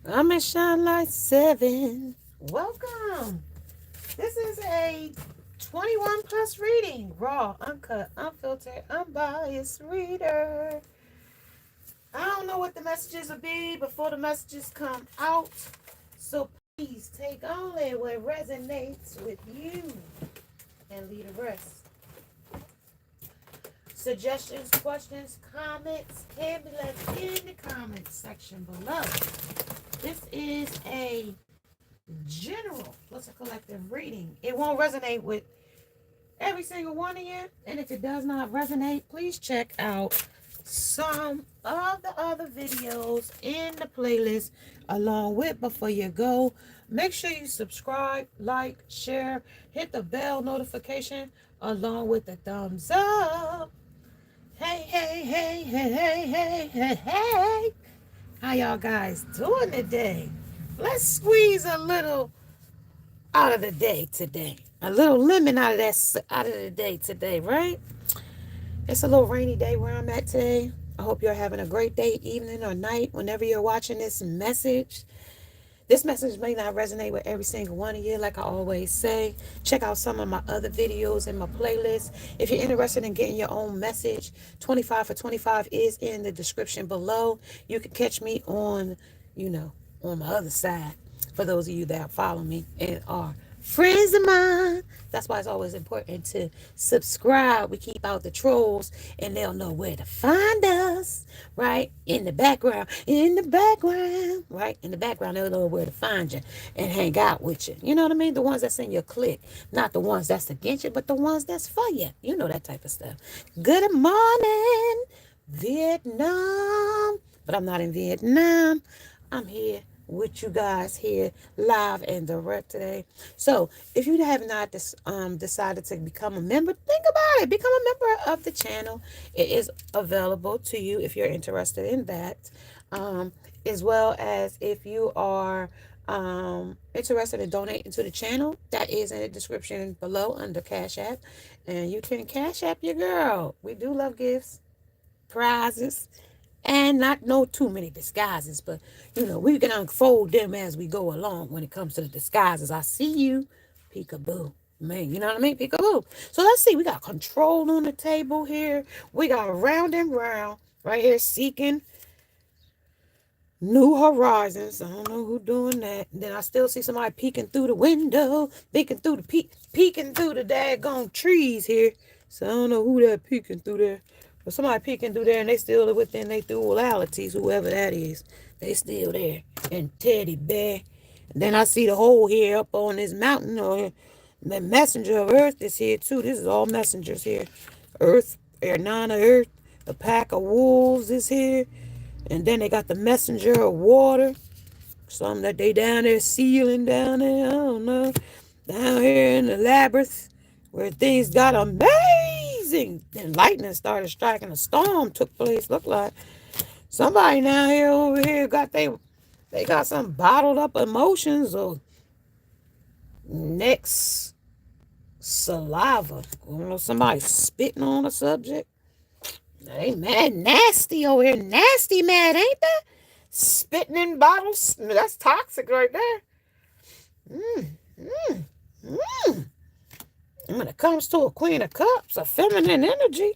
I'm in Shine Light 7. Welcome. This is a 21 plus reading. Raw, uncut, unfiltered, unbiased reader. I don't know what the messages will be before the messages come out. So please take only what resonates with you and leave the rest. Suggestions, questions, comments can be left in the comments section below. This is a general, what's a collective reading. It won't resonate with every single one of you. And if it does not resonate, please check out some of the other videos in the playlist along with before you go. Make sure you subscribe, like, share, hit the bell notification along with the thumbs up. Hey, hey, hey, hey, hey, hey, hey, hey. How y'all guys doing today? Let's squeeze a little out of the day today. A little lemon out of the day today, right? It's a little rainy day where I'm at today. I hope you're having a great day, evening, or night whenever you're watching this message. This message may not resonate with every single one of you, like I always say. Check out some of my other videos in my playlist. If you're interested in getting your own message, 25 for 25 is in the description below. You can catch me on, on my other side. For those of you that follow me and are friends of mine. That's why it's always important to subscribe. We keep out the trolls and they'll know where to find us, right? In the background, right? In the background, they'll know where to find you and hang out with you. You know what I mean? The ones that's in your clique, not the ones that's against you, but the ones that's for you. You know that type of stuff. Good morning, Vietnam. But I'm not in Vietnam. I'm here with you guys here live and direct today. So if you have not decided to become a member, think about it. Become a member of the channel. It is available to you if you're interested in that, as well as if you are interested in donating to the channel. That is in the description below under Cash App, and you can Cash App your girl. We do love gifts, prizes, and not know too many disguises, but we can unfold them as we go along when it comes to the disguises. I see you, peekaboo. Man, you know what I mean? Peekaboo. So let's see. We got control on the table here. We got round and round right here, seeking new horizons. I don't know who doing that. And then I still see somebody peeking through the window, peeking through the daggone trees here. So I don't know who that peeking through there. But somebody peeking through there and they still within their dualities, whoever that is. They still there. And teddy bear. And then I see the hole here up on this mountain. Or the messenger of earth is here too. This is all messengers here. Earth, Nana Earth. A pack of wolves is here. And then they got the messenger of water. Some that they down there sealing down there. I don't know. Down here in the labyrinth where things got amazing. Then lightning started striking. A storm took place. Look like somebody down here over here they got some bottled up emotions or next saliva. Somebody spitting on a subject. They mad nasty over here. Nasty mad, ain't they? Spitting in bottles. That's toxic right there. Mm, mm, mm. And when it comes to a Queen of Cups, a feminine energy.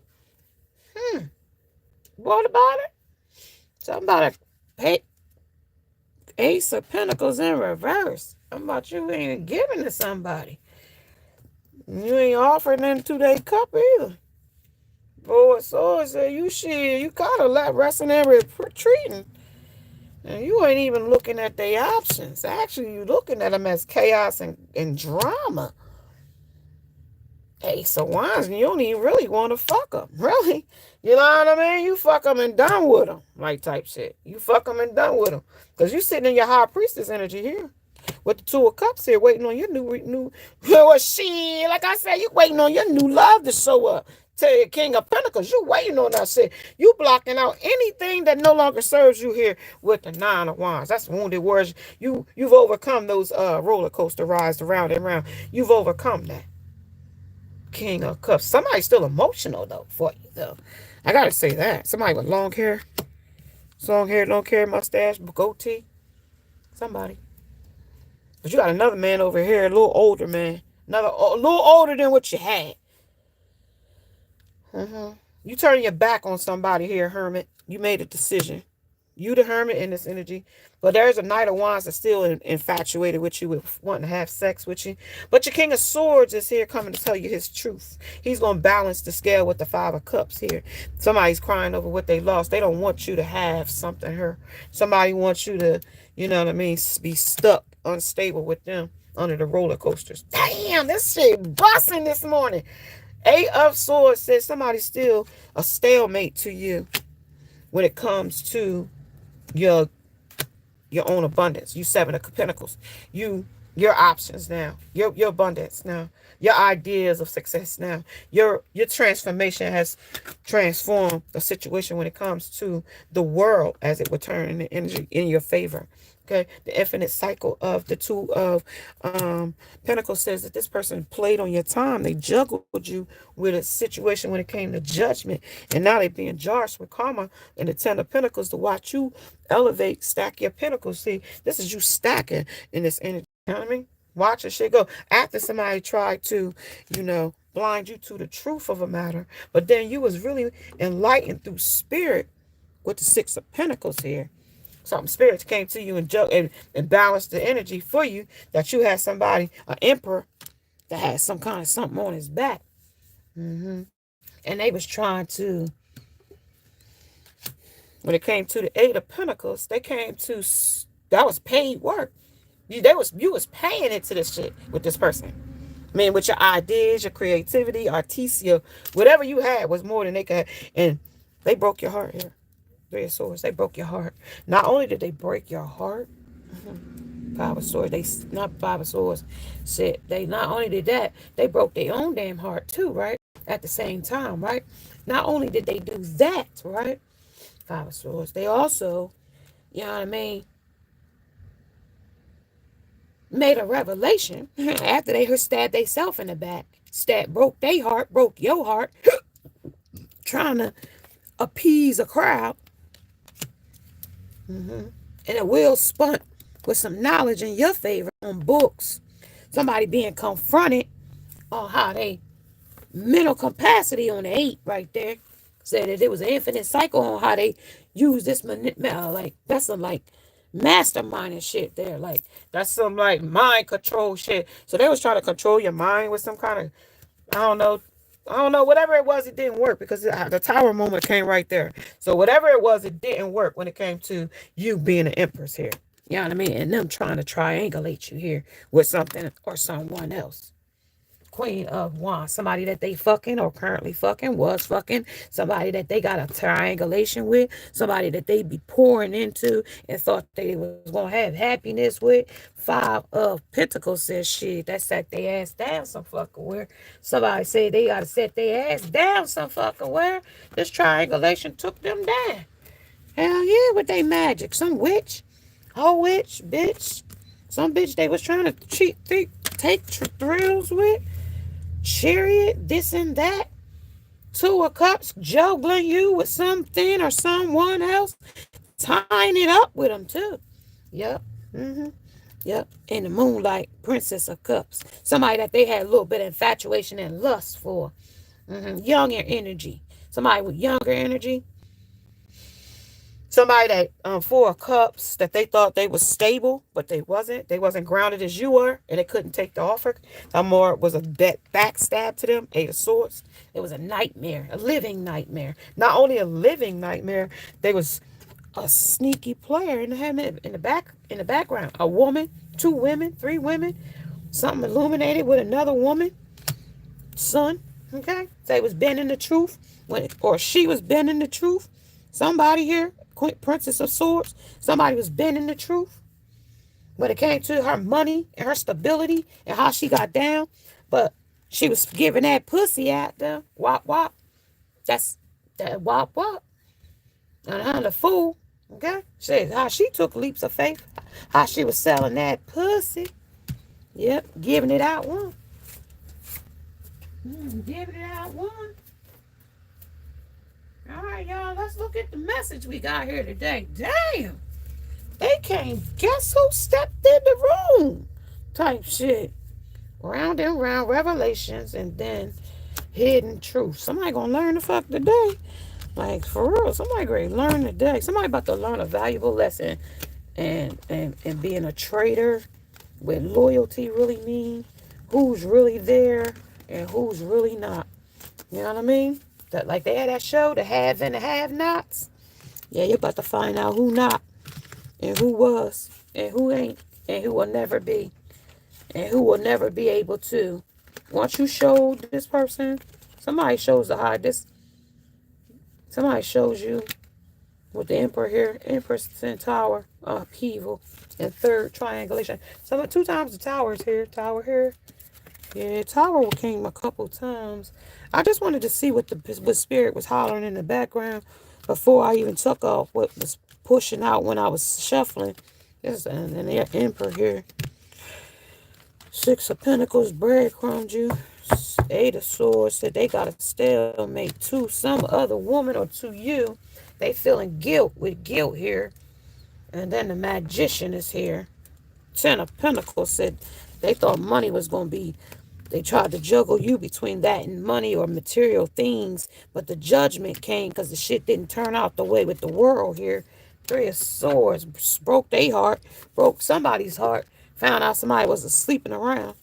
What about it? Something about a Ace of Pentacles in reverse. How about you ain't giving to somebody? You ain't offering into their cup either. Boy, so say you kind of like resting and retreating. And you ain't even looking at their options. Actually, you looking at them as chaos and drama. Ace of Wands, and you don't even really want to fuck them. Really. You know what I mean? You fuck them and done with them. Like type shit. You fuck them and done with them. Because you sitting in your high priestess energy here. With the Two of Cups here, waiting on your new well, shit. Like I said, you waiting on your new love to show up. To the King of Pentacles, you waiting on that shit. You blocking out anything that no longer serves you here with the Nine of Wands. That's wounded words. You've overcome those roller coaster rides around and around. You've overcome that. King of Cups. Somebody's still emotional though for you though. I gotta say that. Somebody with long hair, long hair, mustache, goatee. Somebody. But you got another man over here, a little older man. A little older than what you had. You turning your back on somebody here, Hermit. You made a decision. You the Hermit in this energy. But there's a Knight of Wands that's still infatuated with you, with wanting to have sex with you. But your King of Swords is here coming to tell you his truth. He's going to balance the scale with the Five of Cups here. Somebody's crying over what they lost. They don't want you to have something here. Somebody wants you to, you know what I mean, be stuck, unstable with them under the roller coasters. Damn, this shit busting this morning. Eight of Swords says somebody's still a stalemate to you when it comes to your own abundance. You Seven of Pentacles. Your options now. Your abundance now. Your ideas of success now. Your transformation has transformed the situation when it comes to the world as it would turn in the energy in your favor. Okay, the infinite cycle of the Two of Pentacles says that this person played on your time. They juggled you with a situation when it came to judgment. And now they're being charged with karma and the Ten of Pentacles to watch you elevate, stack your pentacles. See, this is you stacking in this energy. You know what I mean? Watch the shit go. After somebody tried to, blind you to the truth of a matter, but then you was really enlightened through spirit with the Six of Pentacles here. Something spirits came to you and balanced the energy for you, that you had somebody, an emperor, that had some kind of something on his back. And they was trying to, when it came to the Eight of Pentacles, they came to, that was paid work. You was paying into this shit with this person. I mean, with your ideas, your creativity, artistia, whatever you had was more than they could have. And they broke your heart here. Three of Swords, they broke your heart. Not only did they break your heart, Five of Swords, Five of Swords said they not only did that, they broke their own damn heart too, right? At the same time, right? Not only did they do that, right? Five of Swords, they also, you know what I mean, made a revelation after they stabbed themselves in the back. Broke their heart, broke your heart, trying to appease a crowd. And the wheel spun with some knowledge in your favor on books. Somebody being confronted on how they mental capacity on the 8 right there. Said that it was an infinite cycle on how they use this, that's some like mastermind and shit there. Like, that's some like mind control shit. So they was trying to control your mind with some kind of, I don't know, whatever it was, it didn't work because the Tower moment came right there. So whatever it was, it didn't work when it came to you being an empress here. You know what I mean? And them trying to triangulate you here with something or someone else. Queen of Wands, somebody that they fucking or currently fucking, was fucking, somebody that they got a triangulation with, somebody that they be pouring into and thought they was going to have happiness with. Five of Pentacles says shit, that set their ass down some fucking where. Somebody said they got to set their ass down some fucking where. This triangulation took them down. Hell yeah, with they magic. Some witch, whole witch, bitch. Some bitch they was trying to take thrills with. Chariot, this and that. Two of Cups, juggling you with something or someone else. Tying it up with them too. Yep. Yep. In the moonlight, Princess of Cups. Somebody that they had a little bit of infatuation and lust for. Younger energy. Somebody with younger energy. Somebody that, Four of Cups, that they thought they was stable, but they wasn't. They wasn't grounded as you were, and they couldn't take the offer. More was a backstab to them. Eight of Swords. It was a nightmare, a living nightmare. Not only a living nightmare, they was a sneaky player in the background. A woman, 2 women, 3 women, something illuminated with another woman, son. Okay, so they was bending the truth or she was bending the truth. Somebody here. Princess of Swords, somebody was bending the truth when it came to her money and her stability and how she got down, but she was giving that pussy out there. Wop wop. That's that wop wop. And the fool, okay, said how she took leaps of faith, how she was selling that pussy. Yep, giving it out one. Giving it out one. All right, y'all, let's look at the message we got here today. Damn. They came. Guess who stepped in the room? Type shit. Round and round revelations and then hidden truth. Somebody gonna learn the fuck today. Like for real. Somebody gonna learn today. Somebody about to learn a valuable lesson and being a traitor, what loyalty really mean, who's really there and who's really not. You know what I mean? That like they had that show, the have and the have nots. Yeah, you're about to find out who not and who was and who ain't and who will never be and who will never be able to. Once you show this person, somebody shows the high this somebody shows you with the Emperor here, Empress and Tower, upheaval, and third triangulation. So 2 times the tower is here, tower here. Yeah, tower came a couple times. I just wanted to see what spirit was hollering in the background before I even took off what was pushing out when I was shuffling. This and then the Emperor here. 6 of Pentacles, breadcrumbed you. 8 of Swords said they got a stalemate to some other woman or to you. They feeling guilt here. And then the Magician is here. 10 of Pentacles said they thought money was going to be, they tried to juggle you between that and money or material things, but the judgment came because the shit didn't turn out the way with the world here. 3 of Swords broke their heart, broke somebody's heart, found out somebody was sleeping around.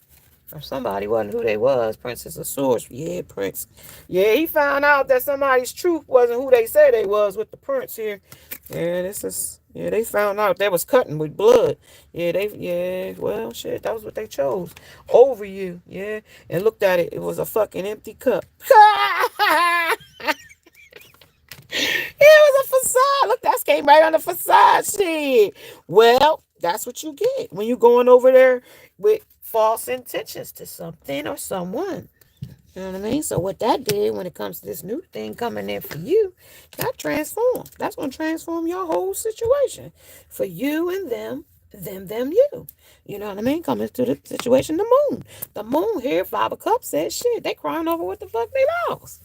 Or somebody wasn't who they was. Princess of Swords. Yeah, Prince. Yeah, he found out that somebody's truth wasn't who they said they was with the Prince here. Yeah, they found out they was cutting with blood. Well, shit, that was what they chose. Over you, yeah. And looked at it, it was a fucking empty cup. It was a facade. Look, that came right on the facade shit. Well, that's what you get when you going over there with false intentions to something or someone. You know what I mean? So what that did when it comes to this new thing coming in for you, that transformed. That's going to transform your whole situation. For you and them, you. You know what I mean? Coming to the situation, the moon. The moon here, 5 of Cups said shit. They crying over what the fuck they lost.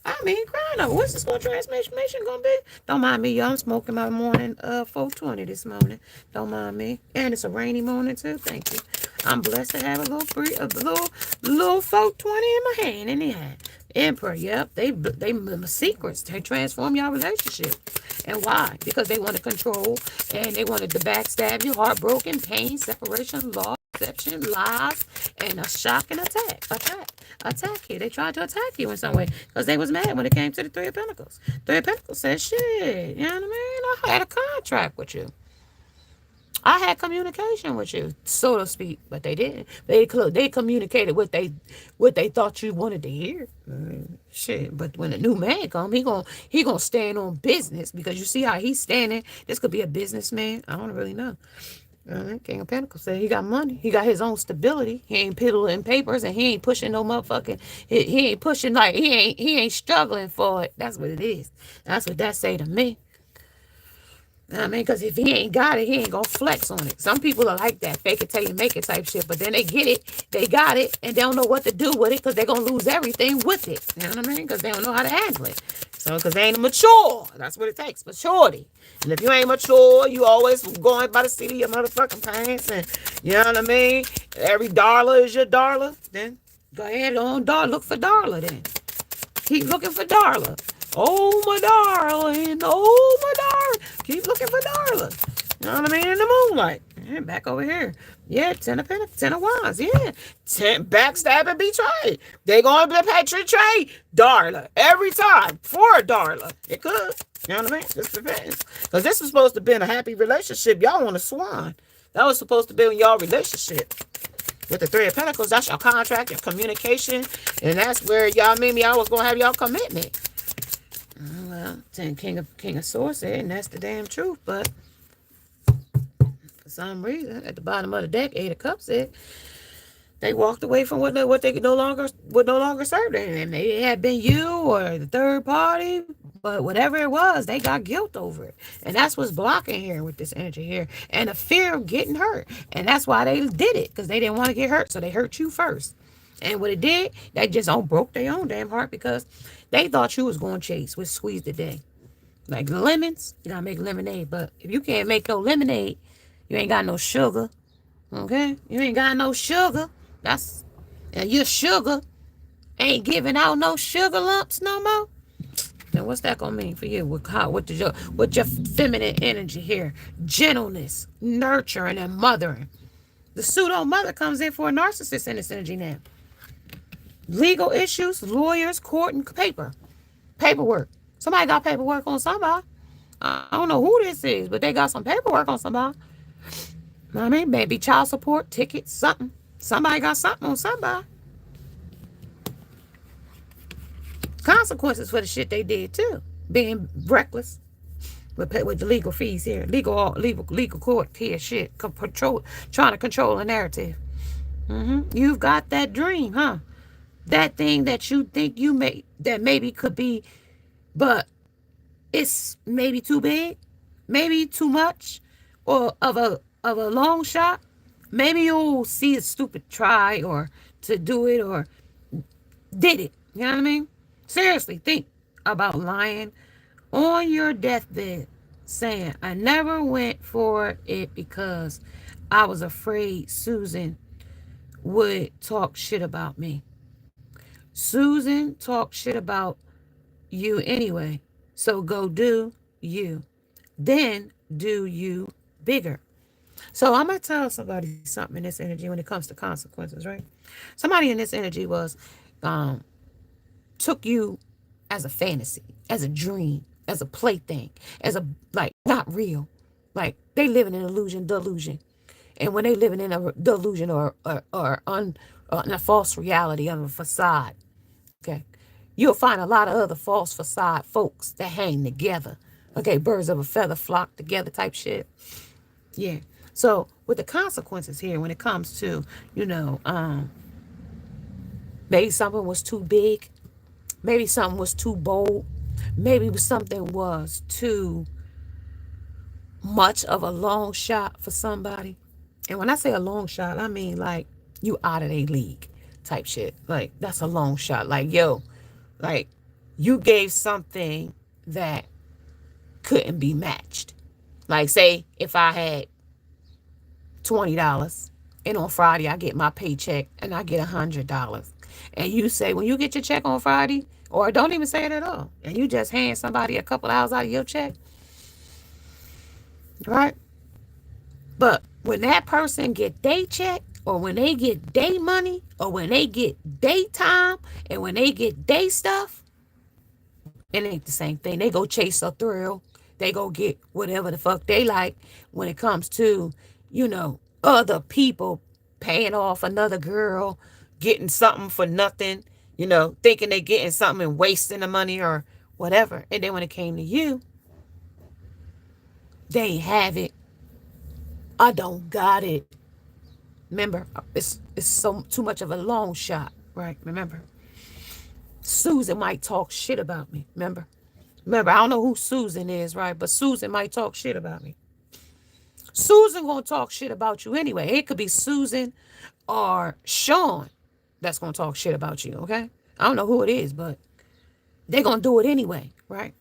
I mean, crying over. What's this going transformation gonna be? Don't mind me, y'all. I'm smoking my morning 420 this morning. Don't mind me. And it's a rainy morning too. Thank you. I'm blessed to have a little 420 in my hand. Anyhow, Emperor. Yep. They secrets. They transform your relationship. And why? Because they want to control and they wanted to backstab you, heartbroken, pain, separation, loss, deception, lies, and a shock and attack here. They tried to attack you in some way because they was mad when it came to the 3 of Pentacles. 3 of Pentacles said, shit, you know what I mean? I had a contract with you. I had communication with you, so to speak, but they didn't. They communicated what they thought you wanted to hear. Shit, but when a new man come, he gonna stand on business because you see how he's standing. This could be a businessman. I don't really know. King of Pentacles said he got money. He got his own stability. He ain't piddling papers and he ain't pushing no motherfucking. He ain't pushing like he ain't struggling for it. That's what it is. That's what that say to me. I mean, because if he ain't got it, he ain't going to flex on it. Some people are like that, fake it till you make it type shit. But then they get it, they got it, and they don't know what to do with it because they're going to lose everything with it. You know what I mean? Because they don't know how to handle it. So, because they ain't mature. That's what it takes, maturity. And if you ain't mature, you always going by the seat of your motherfucking pants. And you know what I mean? Every dollar is your dollar. Then go ahead on, look for Darla then. Keep looking for Darla. Oh, my darling. Oh, my darling. Keep looking for Darla. You know what I mean? In the moonlight. Yeah, back over here. Yeah, 10 of Pentacles, 10 of Wands. Yeah. 10 backstab and betray. They going to betray Darla every time for Darla. It could. You know what I mean? Just depends. Because this was supposed to be a happy relationship. Y'all want a swan. That was supposed to be in y'all relationship. With the 3 of Pentacles, that's your contract, your communication. And that's where y'all made me always going to have y'all commitment. Well, 10 King of Swords said, and that's the damn truth. But for some reason, at the bottom of the deck, 8 of Cups said they walked away from what they could no longer serve them. And maybe it had been you or the third party, but whatever it was, they got guilt over it. And that's what's blocking here with this energy here. And the fear of getting hurt. And that's why they did it, because they didn't want to get hurt. So they hurt you first. And what it did, they just broke their own damn heart because they thought you was going to chase, which squeezed the day. Like lemons, you gotta make lemonade. But if you can't make no lemonade, you ain't got no sugar. Okay? You ain't got no sugar. That's and your sugar ain't giving out no sugar lumps no more. Then what's that gonna mean for you? With your feminine energy here, gentleness, nurturing, and mothering. The pseudo mother comes in for a narcissist in this energy now. Legal issues, lawyers, court, and paperwork. Somebody got paperwork on somebody. I don't know who this is, but they got some paperwork on somebody. I mean, maybe child support, tickets, something. Somebody got something on somebody. Consequences for the shit they did too. Being reckless with the legal fees here, legal court here, shit, trying to control a narrative. You've got that dream, huh? That thing that you think you may that maybe could be, but it's maybe too big, maybe too much, or of a long shot. Maybe you'll see a stupid try or to do it or did it. You know what I mean? Seriously, think about lying on your deathbed saying, I never went for it because I was afraid Susan would talk shit about me. Susan talked shit about you anyway. So go do you. Then do you bigger. So I'm going to tell somebody something in this energy when it comes to consequences, right? Somebody in this energy was took you as a fantasy, as a dream, as a plaything, as a, like, not real. Like, they live in an delusion. And when they living in a delusion or in a false reality of a facade, okay, you'll find a lot of other false facade folks that hang together. Okay, birds of a feather flock together type shit. Yeah. So with the consequences here, when it comes to, maybe something was too big, maybe something was too bold, maybe something was too much of a long shot for somebody. And when I say a long shot, I mean like you out of a league type shit. Like that's a long shot. Like, yo, like you gave something that couldn't be matched. Like, say if I had $20 and on Friday I get my paycheck and I get $100. And you say, when you get your check on Friday, or don't even say it at all, and you just hand somebody a couple hours out of your check, right? But when that person get their check, or when they get their money, or when they get their time, and when they get their stuff, it ain't the same thing. They go chase a thrill. They go get whatever the fuck they like when it comes to, other people paying off another girl, getting something for nothing, thinking they getting something and wasting the money or whatever. And then when it came to you, they ain't have it. I don't got it. Remember, it's so too much of a long shot, right? Remember, Susan might talk shit about me. Remember, I don't know who Susan is, right? But Susan might talk shit about me. Susan gonna talk shit about you anyway. It could be Susan or Sean that's gonna talk shit about you, okay? I don't know who it is, but they're gonna do it anyway, right?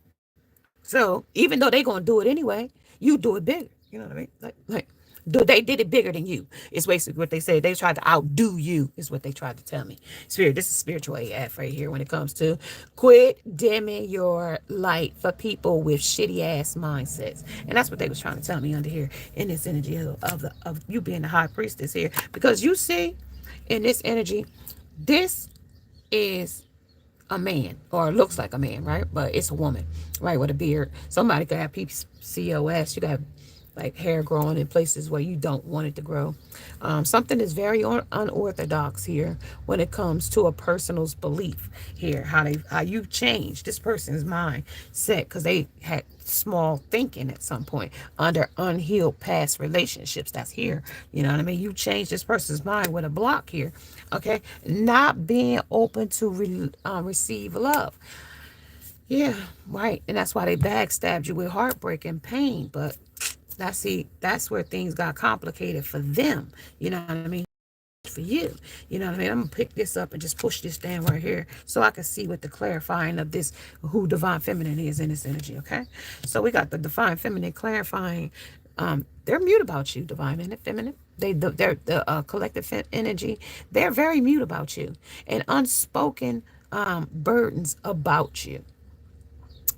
So even though they're gonna do it anyway, you do it bigger. You know what I mean? They did it bigger than you. It's basically what they say. They tried to outdo you, is what they tried to tell me. Spirit, this is spiritual AF right here when it comes to quit dimming your light for people with shitty ass mindsets. And that's what they was trying to tell me under here in this energy of you being the high priestess here. Because you see, in this energy, this is a man, or it looks like a man, right? But it's a woman, right, with a beard. Somebody could have PCOS. You could have like hair growing in places where you don't want it to grow. Something is very unorthodox here when it comes to a person's belief here, how you change this person's mindset because they had small thinking at some point under unhealed past relationships. That's here. You know what I mean? You change this person's mind with a block here. Okay, not being open to receive love. Yeah, right. And that's why they backstabbed you with heartbreak and pain. But that's where things got complicated for them. You know what I mean? for you. You know what I mean? I'm gonna pick this up and just push this down right here so I can see what the clarifying of this, who divine feminine is in this energy. Okay, so we got the divine feminine clarifying. They're mute about you, divine and feminine. They're the collective energy. They're very mute about you, and unspoken burdens about you.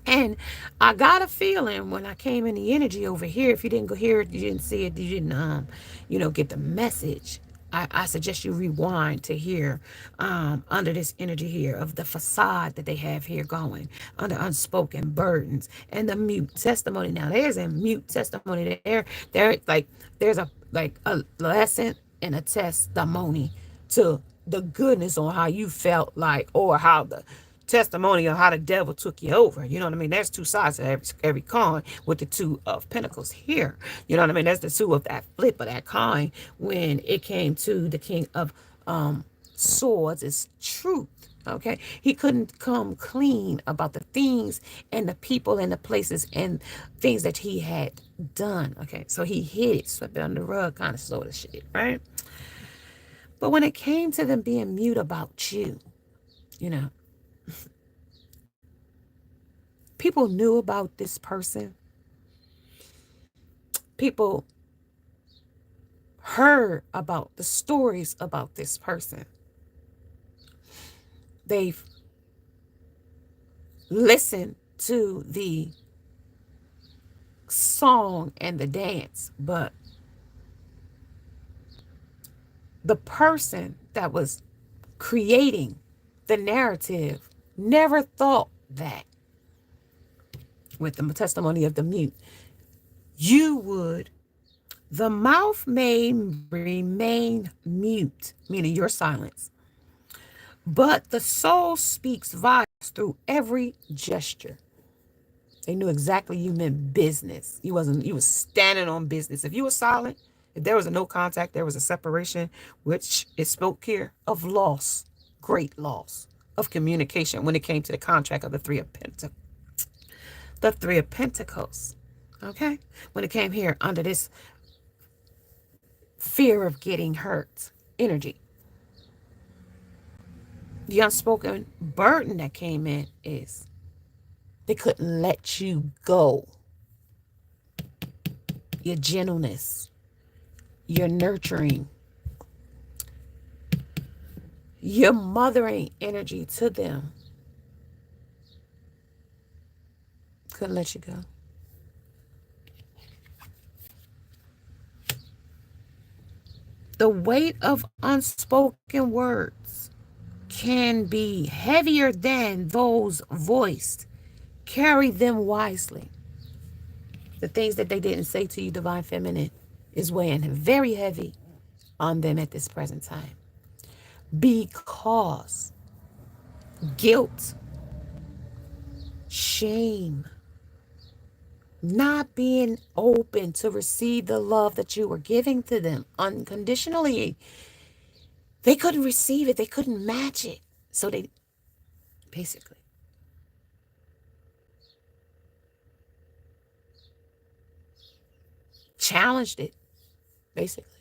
And I got a feeling when I came in the energy over here, if you didn't go hear it, you didn't see it, you didn't, get the message. I suggest you rewind to hear under this energy here of the facade that they have here going under unspoken burdens and the mute testimony. Now there's a mute testimony there. There's a lesson and a testimony to the goodness on how you felt like, or how the testimony of how the devil took you over. You know what I mean? There's two sides to every coin with the two of pentacles here. You know what I mean? That's the two of that flip of that coin when it came to the king of swords. It's truth. Okay, he couldn't come clean about the things and the people and the places and things that he had done. Okay, so he hid it, swept it under the rug, kind of sort of shit, right? But when it came to them being mute about you, you know, people knew about this person. People heard about the stories about this person. They've listened to the song and the dance, but the person that was creating the narrative never thought that, with the testimony of the mute, you would, the mouth may remain mute, meaning your silence, but the soul speaks volumes through every gesture. They knew exactly you meant business. You was standing on business. If you were silent, if there was a no contact, there was a separation, which it spoke here of loss, great loss of communication when it came to the contract of the Three of Pentacles. The Three of Pentacles, okay? When it came here under this fear of getting hurt energy. The unspoken burden that came in is they couldn't let you go. Your gentleness, your nurturing, your mothering energy to them couldn't let you go. The weight of unspoken words can be heavier than those voiced. Carry them wisely. The things that they didn't say to you, divine feminine, is weighing very heavy on them at this present time. Because guilt, shame, not being open to receive the love that you were giving to them unconditionally, they couldn't receive it. They couldn't match it. So they basically challenged it. Basically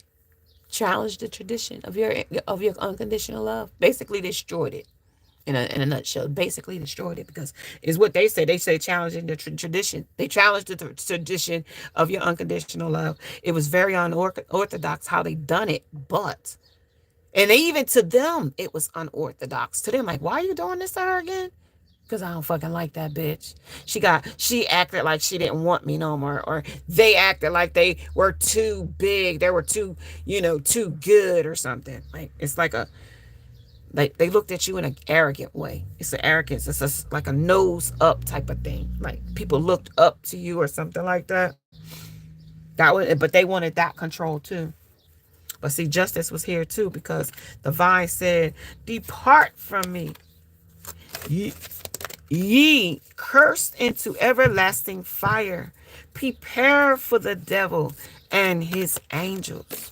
challenged the tradition of your unconditional love. Basically destroyed it. In a nutshell, basically destroyed it, because it's what they say. They say challenging the tradition. They challenged the tradition of your unconditional love. It was very unorthodox how they done it, but, and they, even to them, it was unorthodox. To them, like, why are you doing this to her again? Because I don't fucking like that bitch. She acted like she didn't want me no more, or they acted like they were too big. They were too, too good or something. Like, it's like they looked at you in an arrogant way. It's an arrogance. It's like a nose up type of thing. Like people looked up to you or something like that. But they wanted that control too. But see, justice was here too, because the vine said, "Depart from me, ye cursed into everlasting fire. Prepare for the devil and his angels."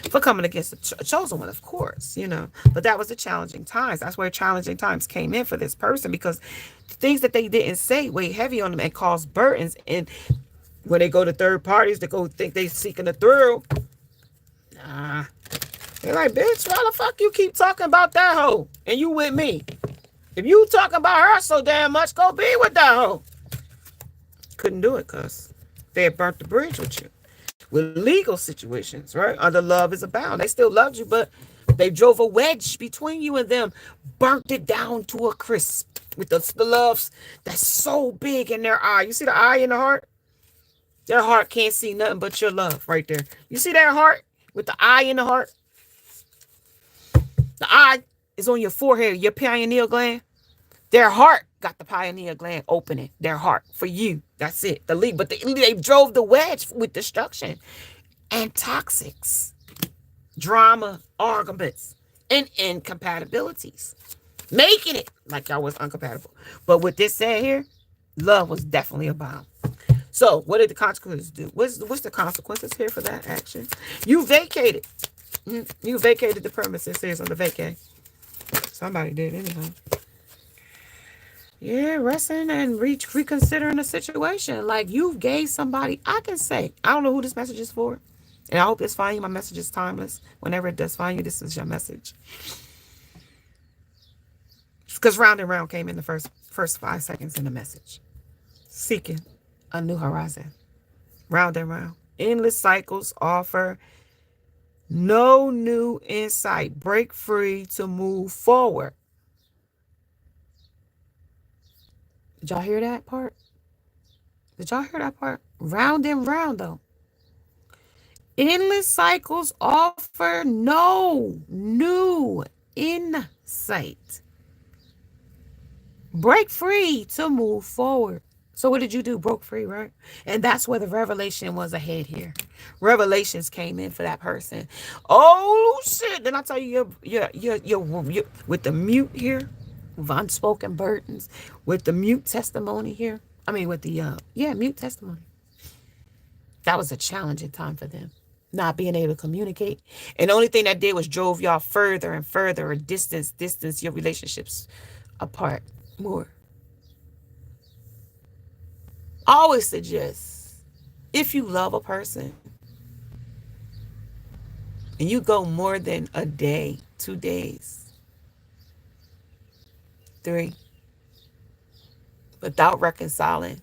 For coming against the chosen one, of course, But that was the challenging times. That's where challenging times came in for this person, because the things that they didn't say weigh heavy on them and cause burdens. And when they go to third parties to go think they seeking a thrill, nah, They're like, bitch, why the fuck you keep talking about that hoe? And you with me. If you talking about her so damn much, go be with that hoe. Couldn't do it because they had burnt the bridge with you. With legal situations, right? Under love is abound. They still loved you, but they drove a wedge between you and them, burnt it down to a crisp with the loves that's so big in their eye. You see the eye in the heart? Their heart can't see nothing but your love right there. You see that heart with the eye in the heart? The eye is on your forehead, your pineal gland. Their heart got the pineal gland opening. Their heart for you. That's it. The lead, but they drove the wedge with destruction and toxics, drama, arguments, and incompatibilities, making it like y'all was uncompatible. But with this said here, love was definitely abound. So what did the consequences do? What's the consequences here for that action? You vacated. You vacated the premises. It says on the vacate. Somebody did anyhow. Yeah, resting and reconsidering the situation. Like you gave somebody, I can say, I don't know who this message is for. And I hope it's fine. My message is timeless. Whenever it does find you, this is your message. Because round and round came in the first 5 seconds in the message. Seeking a new horizon. Round and round. Endless cycles offer no new insight. Break free to move forward. Did y'all hear that part? Did y'all hear that part? Round and round though. Endless cycles offer no new insight. Break free to move forward. So what did you do? Broke free, right? And that's where the revelation was ahead here. Revelations came in for that person. Oh shit! Then I tell you, your with the mute here, with unspoken burdens, with the mute testimony here. I mean, with the mute testimony. That was a challenging time for them, not being able to communicate. And the only thing that did was drove y'all further and further, or distance your relationships apart more. I always suggest, if you love a person and you go more than a day, 2 days, 3, without reconciling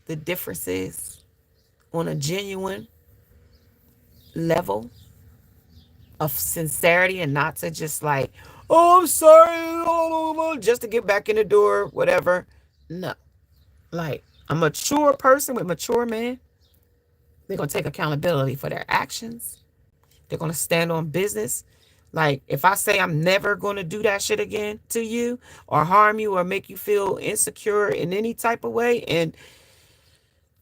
the differences on a genuine level of sincerity, and not to just like, oh, I'm sorry, just to get back in the door, whatever. No. Like a mature person with mature men, they're going to take accountability for their actions. They're going to stand on business. Like if I say I'm never going to do that shit again to you or harm you or make you feel insecure in any type of way, and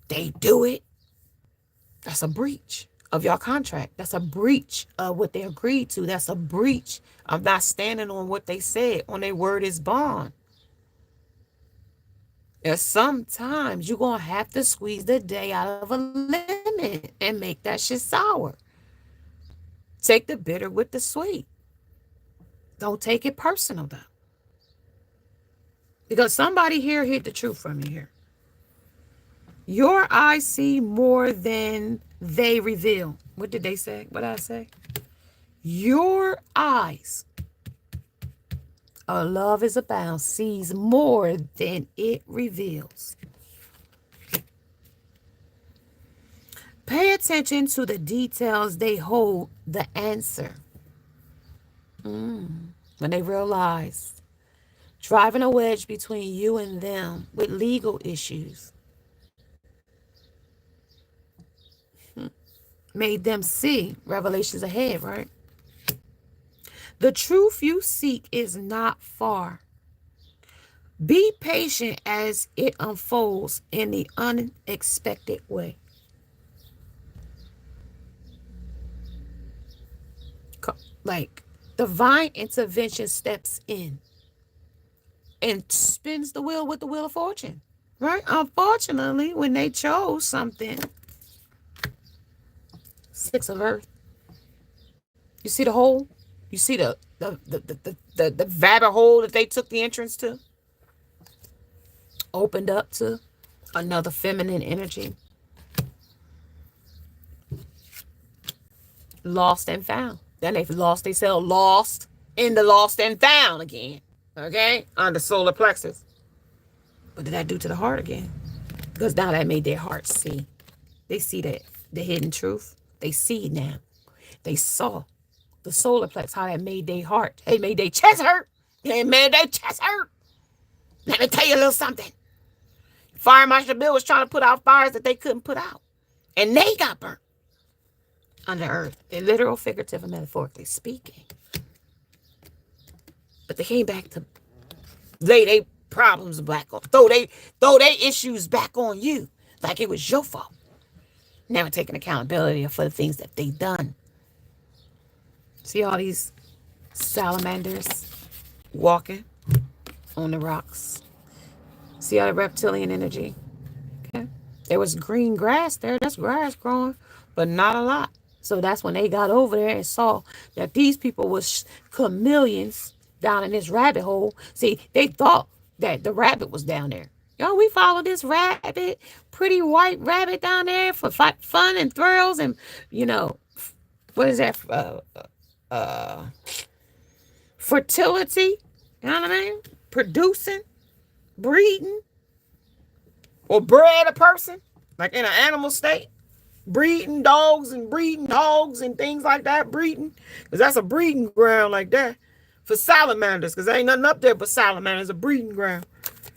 they do it, that's a breach of your contract. That's a breach of what they agreed to. That's a breach of not standing on what they said, on their word is bond. And sometimes you're going to have to squeeze the day out of a lemon and make that shit sour. Take the bitter with the sweet. Don't take it personal, though. Because somebody here hid the truth from you here. Your eyes see more than they reveal. What did they say? What did I say? Your eyes, a love is abound, sees more than it reveals. Pay attention to the details. They hold the answer. When they realize driving a wedge between you and them with legal issues made them see revelations ahead, right? The truth you seek is not far. Be patient as it unfolds in the unexpected way. Like divine intervention steps in and spins the wheel with the wheel of fortune, right? Unfortunately, when they chose something, 6 of Earth, you see the hole? You see the rabbit hole that they took the entrance to? Opened up to another feminine energy. Lost and found. Then they've lost themselves, lost in the lost and found again. Okay? On the solar plexus. What did that do to the heart again? Because now that made their heart see. They see that the hidden truth. They see it now. They saw the solar plex, how that made their heart. It made their chest hurt. It made their chest hurt. Let me tell you a little something. Fire Marshal Bill was trying to put out fires that they couldn't put out. And they got burnt under earth. In literal, figurative, and metaphorically speaking. But they came back to lay their problems back on. Throw they issues back on you. Like it was your fault. Never taking accountability for the things that they done. See all these salamanders walking on the rocks. See all the reptilian energy? Okay. There was green grass there. That's grass growing, but not a lot. So that's when they got over there and saw that these people was chameleons down in this rabbit hole. See, they thought that the rabbit was down there. Yo, we followed this rabbit, pretty white rabbit down there for fun and thrills and, you know, what is that? Fertility, you know what I mean? Producing, breeding, or bred a person, like in an animal state. Breeding dogs and things like that, breeding. Because that's a breeding ground like that for salamanders, because there ain't nothing up there but salamanders, a breeding ground.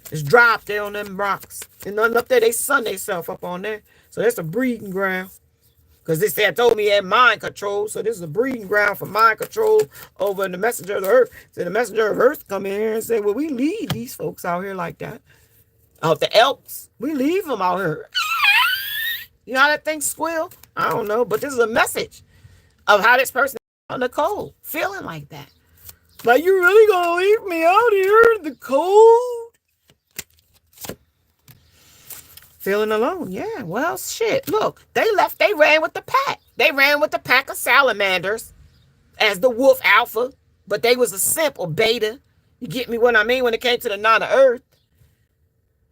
It's dry up there on them rocks. And nothing up there, they sun themselves up on there. So that's a breeding ground. Because they said, told me he had mind control. So this is a breeding ground for mind control over the messenger of the earth. So the messenger of earth come in here and say, well, we leave these folks out here like that. Out the elks, we leave them out here. You know how that thing squeal? I don't know. But this is a message of how this person on the cold, feeling like that. Like, you really gonna leave me out here in the cold? Feeling alone, yeah. Well, shit. Look, they ran with the pack. They ran with the pack of salamanders as the wolf alpha, but they was a simp or beta. You get me what I mean when it came to the nine of earth?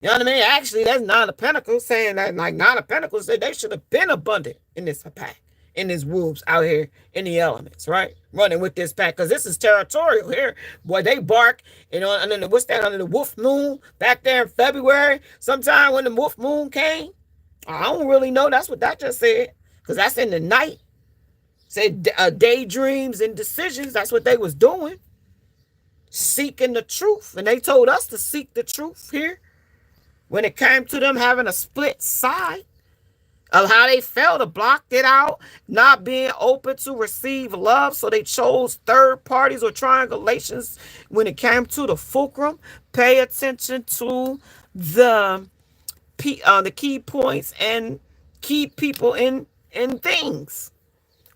You know what I mean? Actually, that's nine of pentacles saying that, like, nine of pentacles said they should have been abundant in this pack, in these wolves out here in the elements, right? Running with this pack, because this is territorial here. Boy, they bark, you know, under the, what's that, under the wolf moon back there in February, sometime when the wolf moon came. I don't really know. That's what that just said, because that's in the night. Said daydreams and decisions. That's what they was doing. Seeking the truth. And they told us to seek the truth here. When it came to them having a split side of how they felt, to block it out, not being open to receive love. So they chose third parties or triangulations when it came to the fulcrum. Pay attention to the key points and key people in things.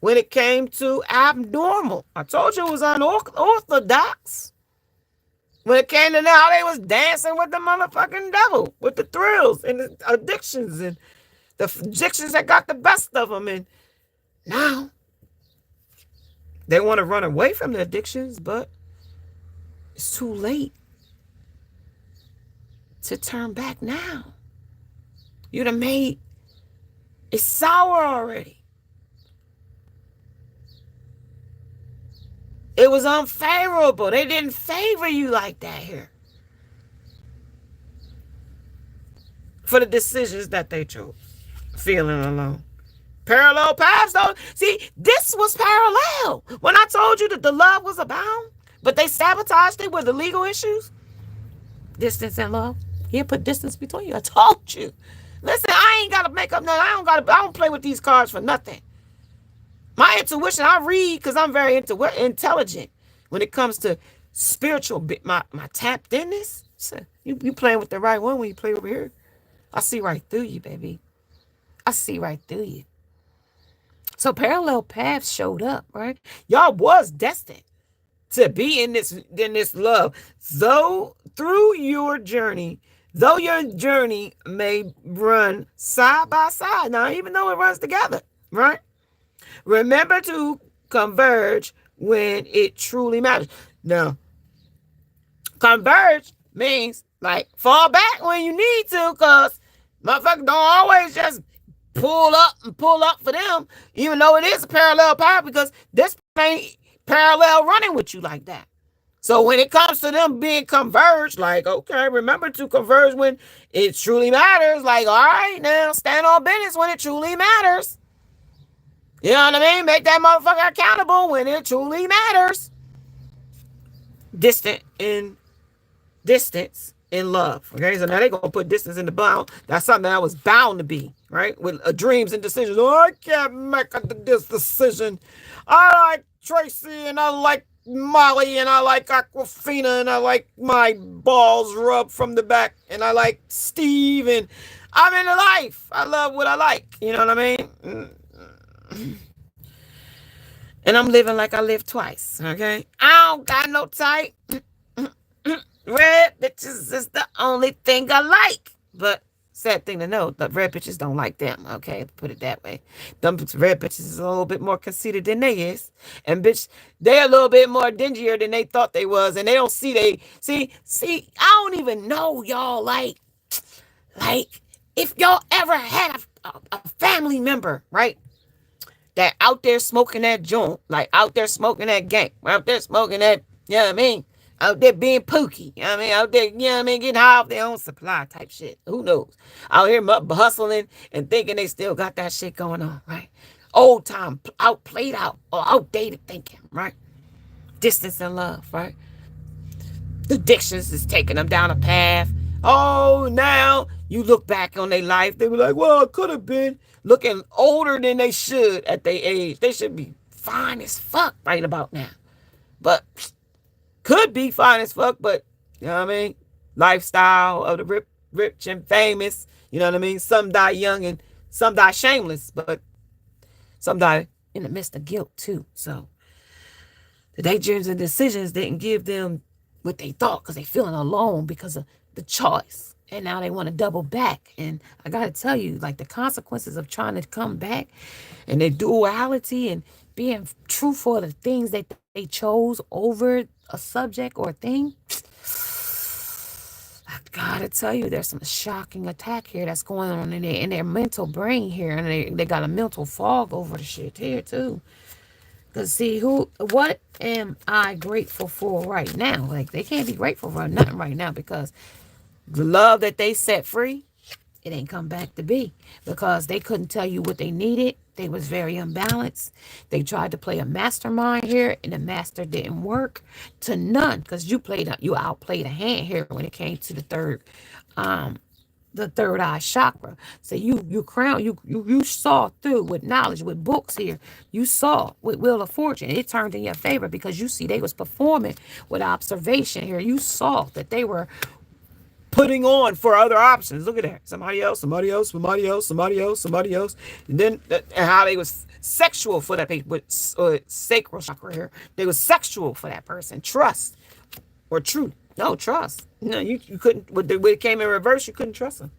When it came to abnormal, I told you it was unorthodox. When it came to now, they was dancing with the motherfucking devil, with the thrills and the addictions and the addictions that got the best of them. And now they want to run away from the addictions, but it's too late to turn back now. You'd have made it sour already. It was unfavorable. They didn't favor you like that here. For the decisions that they chose. Feeling alone. Parallel paths, though. See, this was parallel. When I told you that the love was abound, but they sabotaged it with the legal issues. Distance and love. He put distance between you. I told you. Listen, I ain't got to make up nothing. I don't play with these cards for nothing. My intuition, I read because I'm very intelligent when it comes to spiritual, my tapped inness. So you playing with the right one when you play over here. I see right through you, baby. I see right through you. So parallel paths showed up, right? Y'all was destined to be in this love. Though your journey may run side by side. Now, even though it runs together, right? Remember to converge when it truly matters. Now, converge means like fall back when you need to, because motherfuckers don't always just pull up for them, even though it is a parallel path, because this ain't parallel running with you like that. So when it comes to them being converged, like, okay, remember to converge when it truly matters. Like, all right, now stand on business when it truly matters. You know what I mean? Make that motherfucker accountable when it truly matters. Distant in distance in love. Okay, so now they're gonna put distance in the bound. That's something that was bound to be, right? With dreams and decisions. Oh, I can't make this decision. I like Tracy and I like Molly and I like Aquafina and I like my balls rubbed from the back and I like Steve and I'm into life. I love what I like. You know what I mean? And I'm living like I lived twice. Okay, I don't got no type. Red bitches is the only thing I like. But sad thing to know, the red bitches don't like them. Okay, put it that way. Them red bitches is a little bit more conceited than they is. And bitch, they a little bit more dingier than they thought they was. And they don't see see, I don't even know y'all like if y'all ever had a family member, right? That out there smoking that joint, like out there smoking that gank, out there smoking that, you know what I mean? Out there being pooky, you know what I mean? Out there, you know what I mean? Getting high off their own supply type shit. Who knows? Out here hustling and thinking they still got that shit going on, right? Old time, played out, or outdated thinking, right? Distance and love, right? The addictions is taking them down a path. Oh, now you look back on their life, they were like, well, it could have been looking older than they should at their age. They should be fine as fuck right about now. But could be fine as fuck, but you know what I mean? Lifestyle of the rich and famous. You know what I mean? Some die young and some die shameless, but some die in the midst of guilt too. So the daydreams and decisions didn't give them what they thought because they feeling alone because of the choice. And now they want to double back. And I got to tell you, like the consequences of trying to come back and their duality and being truthful to the things that they chose over a subject or a thing. I gotta tell you, there's some shocking attack here that's going on in their mental brain here. And they got a mental fog over the shit here too. Because see, what am I grateful for right now? Like they can't be grateful for nothing right now because the love that they set free, it ain't come back to be because they couldn't tell you what they needed. They was very unbalanced. They tried to play a mastermind here and the master didn't work to none because you outplayed a hand here when it came to the third eye chakra. So you saw through with knowledge, with books here. You saw with Wheel of Fortune. It turned in your favor because you see they was performing with observation here. You saw that they were putting on for other options. Look at that. Somebody else, somebody else, somebody else, somebody else, somebody else. And then and how they was sexual for that people with sacral chakra here. They was sexual for that person. Trust or truth. No, trust. No, you couldn't, when it came in reverse, you couldn't trust them.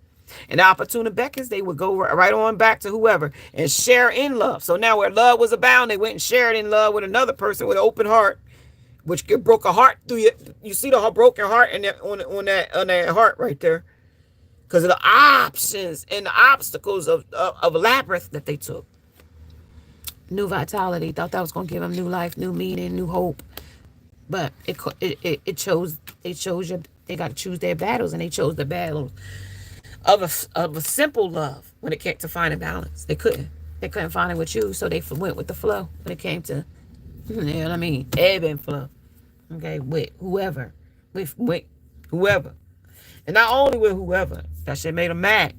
And the opportune beckons, they would go right on back to whoever and share in love. So now where love was abound, they went and shared in love with another person with an open heart, which broke a heart through you. You see the broken heart in that, on that heart right there. Because of the options and the obstacles of a labyrinth that they took. New vitality. Thought that was going to give them new life, new meaning, new hope. But it chose you. They got to choose their battles, and they chose the battle of a simple love when it came to finding balance. They couldn't find it with you, so they went with the flow when it came to, you know what I mean, ebb and flow. Okay, with whoever, and not only with whoever. That shit made them mad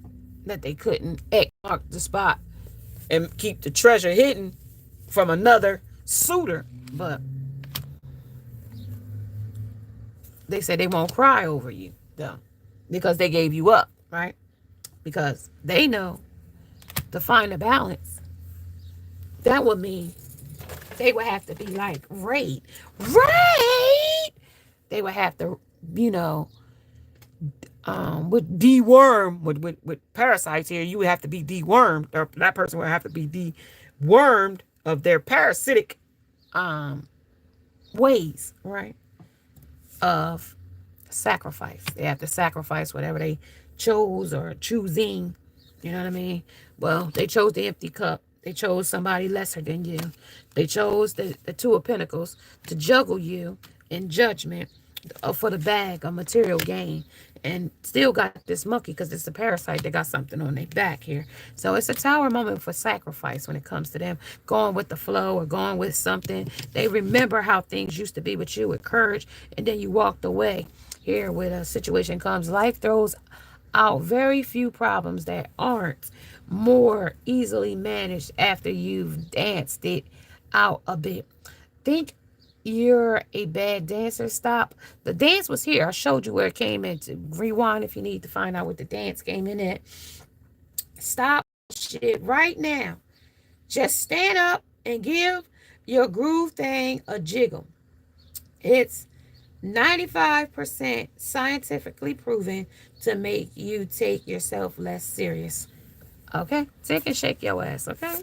that they couldn't mark the spot and keep the treasure hidden from another suitor, but. They said they won't cry over you, though, because they gave you up, right? Because they know to find a balance, that would mean they would have to be like Raid. They would have to, with deworm, with parasites here, you would have to be dewormed, or that person would have to be dewormed of their parasitic ways, right? Of sacrifice. They have to sacrifice whatever they chose or choosing. You know what I mean? Well, they chose the empty cup. They chose somebody lesser than you. They chose the Two of Pentacles to juggle you in judgment for the bag of material gain. And still got this monkey because it's a parasite. They got something on their back here. So it's a tower moment for sacrifice when it comes to them going with the flow or going with something. They remember how things used to be with you with courage, and then you walked away. Here with a situation comes, life throws out very few problems that aren't more easily managed after you've danced it out a bit. Think you're a bad dancer? Stop. The dance was here. I showed you where it came in. To rewind if you need to find out what the dance came in at. Stop shit right now. Just stand up and give your groove thing a jiggle. It's 95% scientifically proven to make you take yourself less serious. Okay? Take and shake your ass. Okay?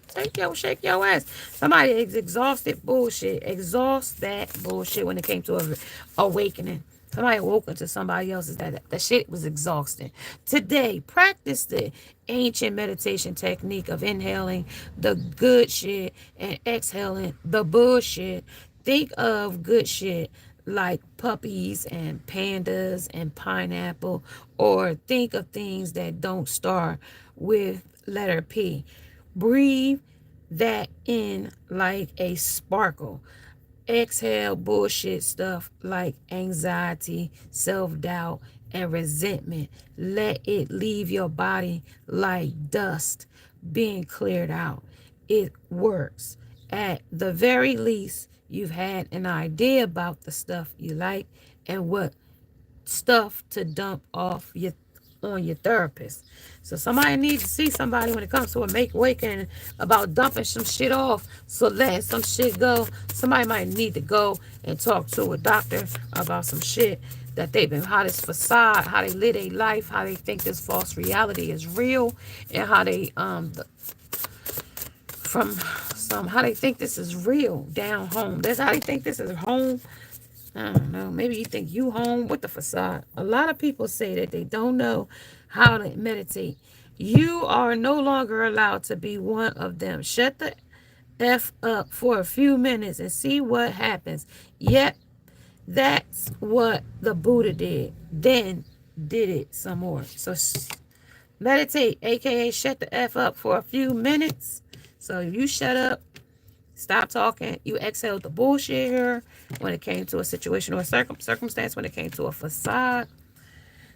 Shake your ass. Somebody is exhausted bullshit. Exhaust that bullshit when it came to awakening. Somebody woke up to somebody else's that shit was exhausting. Today, practice the ancient meditation technique of inhaling the good shit and exhaling the bullshit. Think of good shit like puppies and pandas and pineapple, or think of things that don't start with letter P. Breathe that in like a sparkle. Exhale bullshit stuff like anxiety, self-doubt, and resentment. Let it leave your body like dust being cleared out. It works. At the very least, you've had an idea about the stuff you like and what stuff to dump off on your therapist. So somebody needs to see somebody when it comes to a awakening about dumping some shit off, so letting some shit go. Somebody might need to go and talk to a doctor about some shit that they've been, how this facade, how they live their life, how they think this false reality is real, and how they how they think this is real down home. That's how they think this is home. I don't know. Maybe you think you home with the facade. A lot of people say that they don't know how to meditate. You are no longer allowed to be one of them. Shut the F up for a few minutes and see what happens. Yet, that's what the Buddha did. Then did it some more. So meditate, aka shut the F up for a few minutes. So you shut up, stop talking, you exhaled the bullshit here when it came to a situation or a circumstance, when it came to a facade.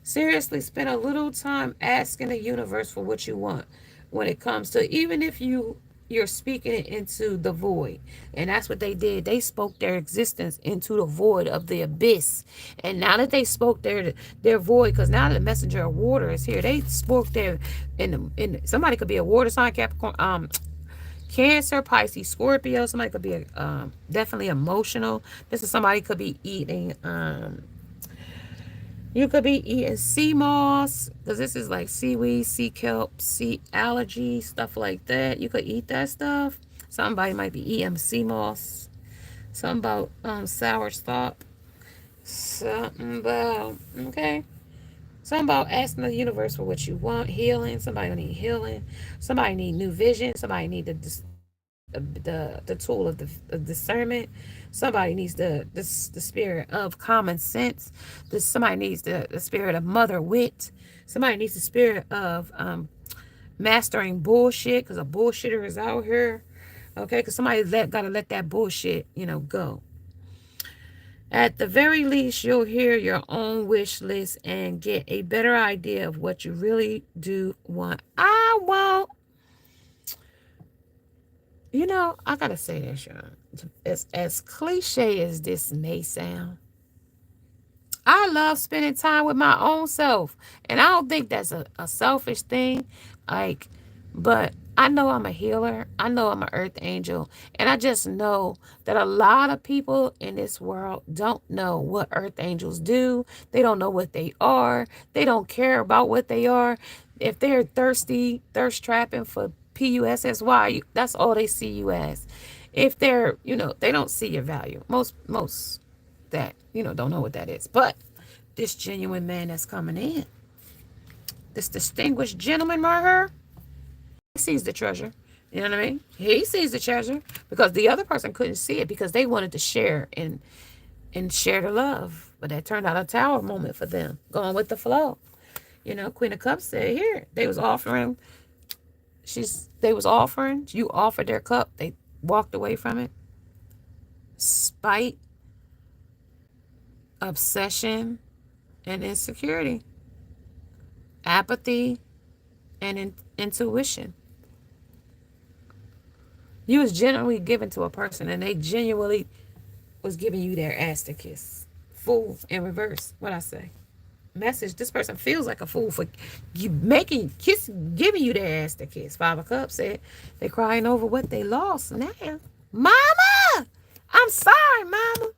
Seriously, spend a little time asking the universe for what you want when it comes to, even if you're speaking it into the void. And that's what they did. They spoke their existence into the void of the abyss. And now that they spoke their void, because now the messenger of water is here, they spoke their somebody could be a water sign, Capricorn, Cancer, Pisces, Scorpio. Somebody could be definitely emotional. This is somebody could be eating. You could be eating sea moss, because this is like seaweed, sea kelp, sea algae, stuff like that. You could eat that stuff. Somebody might be eating sea moss. Something about sour stop. Something about Something about asking the universe for what you want. Healing. Somebody need healing. Somebody need new vision. Somebody need the tool of the discernment. Somebody needs the spirit of common sense. Somebody needs the spirit of mother wit. Somebody needs the spirit of mastering bullshit, because a bullshitter is out here. Okay, because somebody gotta let that bullshit go. At the very least, you'll hear your own wish list and get a better idea of what you really do want. I want, I gotta say this, y'all. As cliche as this may sound, I love spending time with my own self. And I don't think that's a selfish thing. But I know I'm a healer. I know I'm an earth angel. And I just know that a lot of people in this world don't know what earth angels do. They don't know what they are. They don't care about what they are. If they're thirst trapping for PUSSY, that's all they see you as. If they're, they don't see your value. Most that, don't know what that is. But this genuine man that's coming in, this distinguished gentleman right here, he sees the treasure. You know what I mean? He sees the treasure because the other person couldn't see it because they wanted to share and share the love. But that turned out a tower moment for them, going with the flow. You know, Queen of Cups said here, they was offering, you offered their cup, they walked away from it. Spite, obsession, and insecurity. Apathy and intuition. You was genuinely given to a person and they genuinely was giving you their ass to kiss. Fool in reverse, what I say. Message, this person feels like a fool for giving you their ass to kiss. Five of Cups said they crying over what they lost now. Mama, I'm sorry, mama.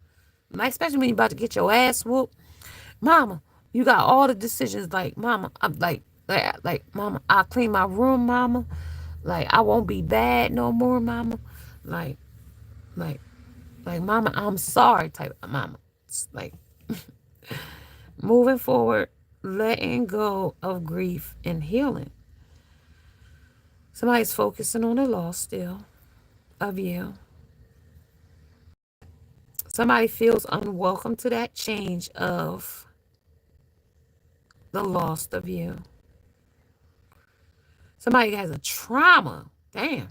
Especially when you about to get your ass whooped. Mama, you got all the decisions like, mama, I'm like, mama, I'll clean my room, mama. Like, I won't be bad no more, mama. Like, mama, I'm sorry type of mama. It's like, moving forward, letting go of grief and healing. Somebody's focusing on the loss still of you. Somebody feels unwelcome to that change of the loss of you. Somebody has a trauma, damn,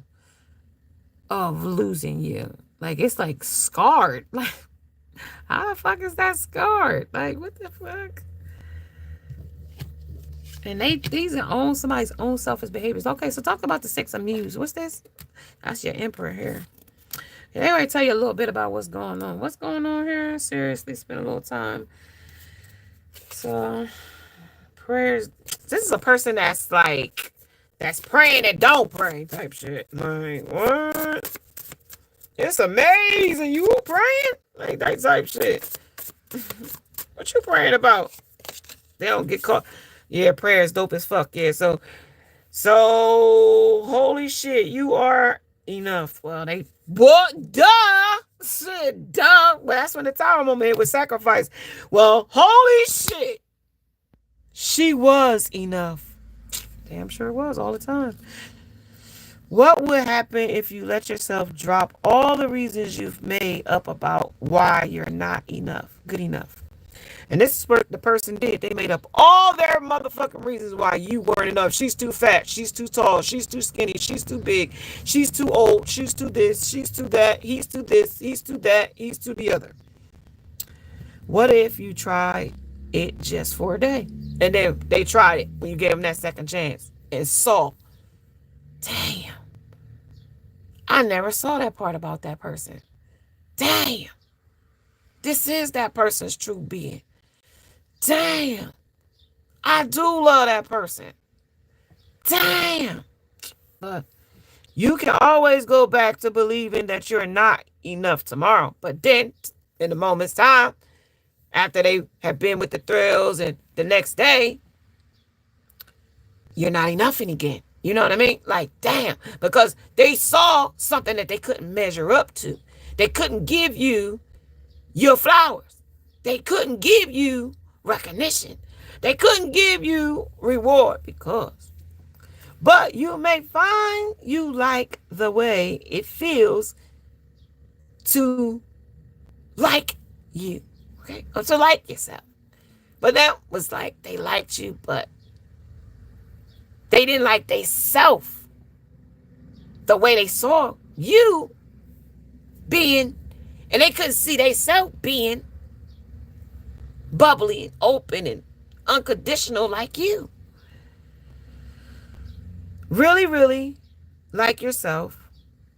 of losing you. Like, it's like scarred. Like, how the fuck is that scarred? Like, what the fuck? And these are somebody's own selfish behaviors. Okay, so talk about the Six of Muse. What's this? That's your Emperor here. They already tell you a little bit about what's going on. What's going on here? Seriously, spend a little time. So, prayers. This is a person that's like, that's praying and don't pray type shit. Like, what? It's amazing. You praying? Like, that type shit. What you praying about? They don't get caught. Yeah, prayer is dope as fuck. Yeah, so holy shit, you are enough. Well, what? Duh. Shit, duh. Well, that's when the tower moment was sacrifice. Well, holy shit. She was enough. Damn sure it was all the time. What would happen if you let yourself drop all the reasons you've made up about why you're not enough, good enough? And this is what the person did. They made up all their motherfucking reasons why you weren't enough. She's too fat. She's too tall. She's too skinny. She's too big. She's too old. She's too this. She's too that. He's too this. He's too that. He's too the other. What if you tried it just for a day? And then they tried it when you gave them that second chance and saw, damn, I never saw that part about that person. Damn, this is that person's true being. Damn, I do love that person. Damn. But you can always go back to believing that you're not enough tomorrow. But then, in the moment's time, after they have been with the thrills and the next day, you're not enough again. You know what I mean? Like, damn. Because they saw something that they couldn't measure up to. They couldn't give you your flowers. They couldn't give you recognition. They couldn't give you reward because. But you may find you like the way it feels to like you. Okay? Or to like yourself. But that was like they liked you, but they didn't like they self. The way they saw you being, and they couldn't see they self being bubbly and open and unconditional like you. Really, really like yourself.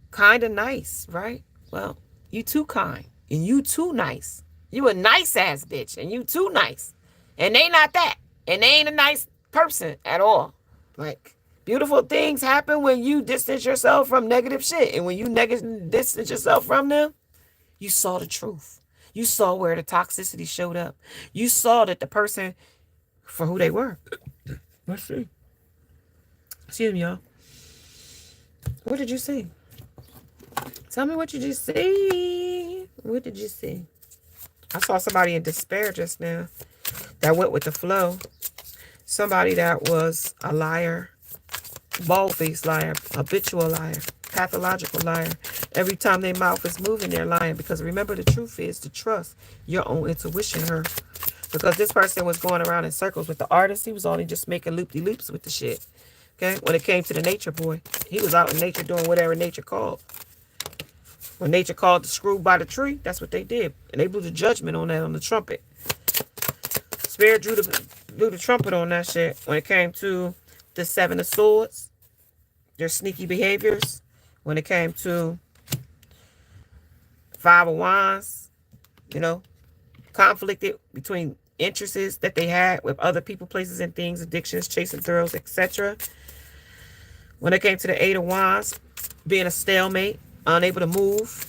Kind of nice, right? Well, you too kind and you too nice. You a nice ass bitch and you too nice. And they not that. And they ain't a nice person at all. Like, beautiful things happen when you distance yourself from negative shit. And when you distance yourself from them, you saw the truth. You saw where the toxicity showed up. You saw that the person for who they were. Let's see. Excuse me, y'all. What did you see? Tell me what you just see. What did you see? I saw somebody in despair just now that went with the flow. Somebody that was a liar, bald-faced liar, habitual liar. pathological liar. Every time their mouth is moving, they're lying. Because remember, the truth is to trust your own intuition, her. Because this person was going around in circles with the artist. He was only just making loop-de-loops with the shit. Okay? When it came to the nature boy, he was out in nature doing whatever nature called. When nature called the screw by the tree, that's what they did. And they blew the judgment on that on the trumpet. Spirit blew the trumpet on that shit when it came to the Seven of Swords, their sneaky behaviors. When it came to Five of Wands, you know, conflicted between interests that they had with other people, places, and things, addictions, chasing thrills, etc. When it came to the Eight of Wands, being a stalemate, unable to move,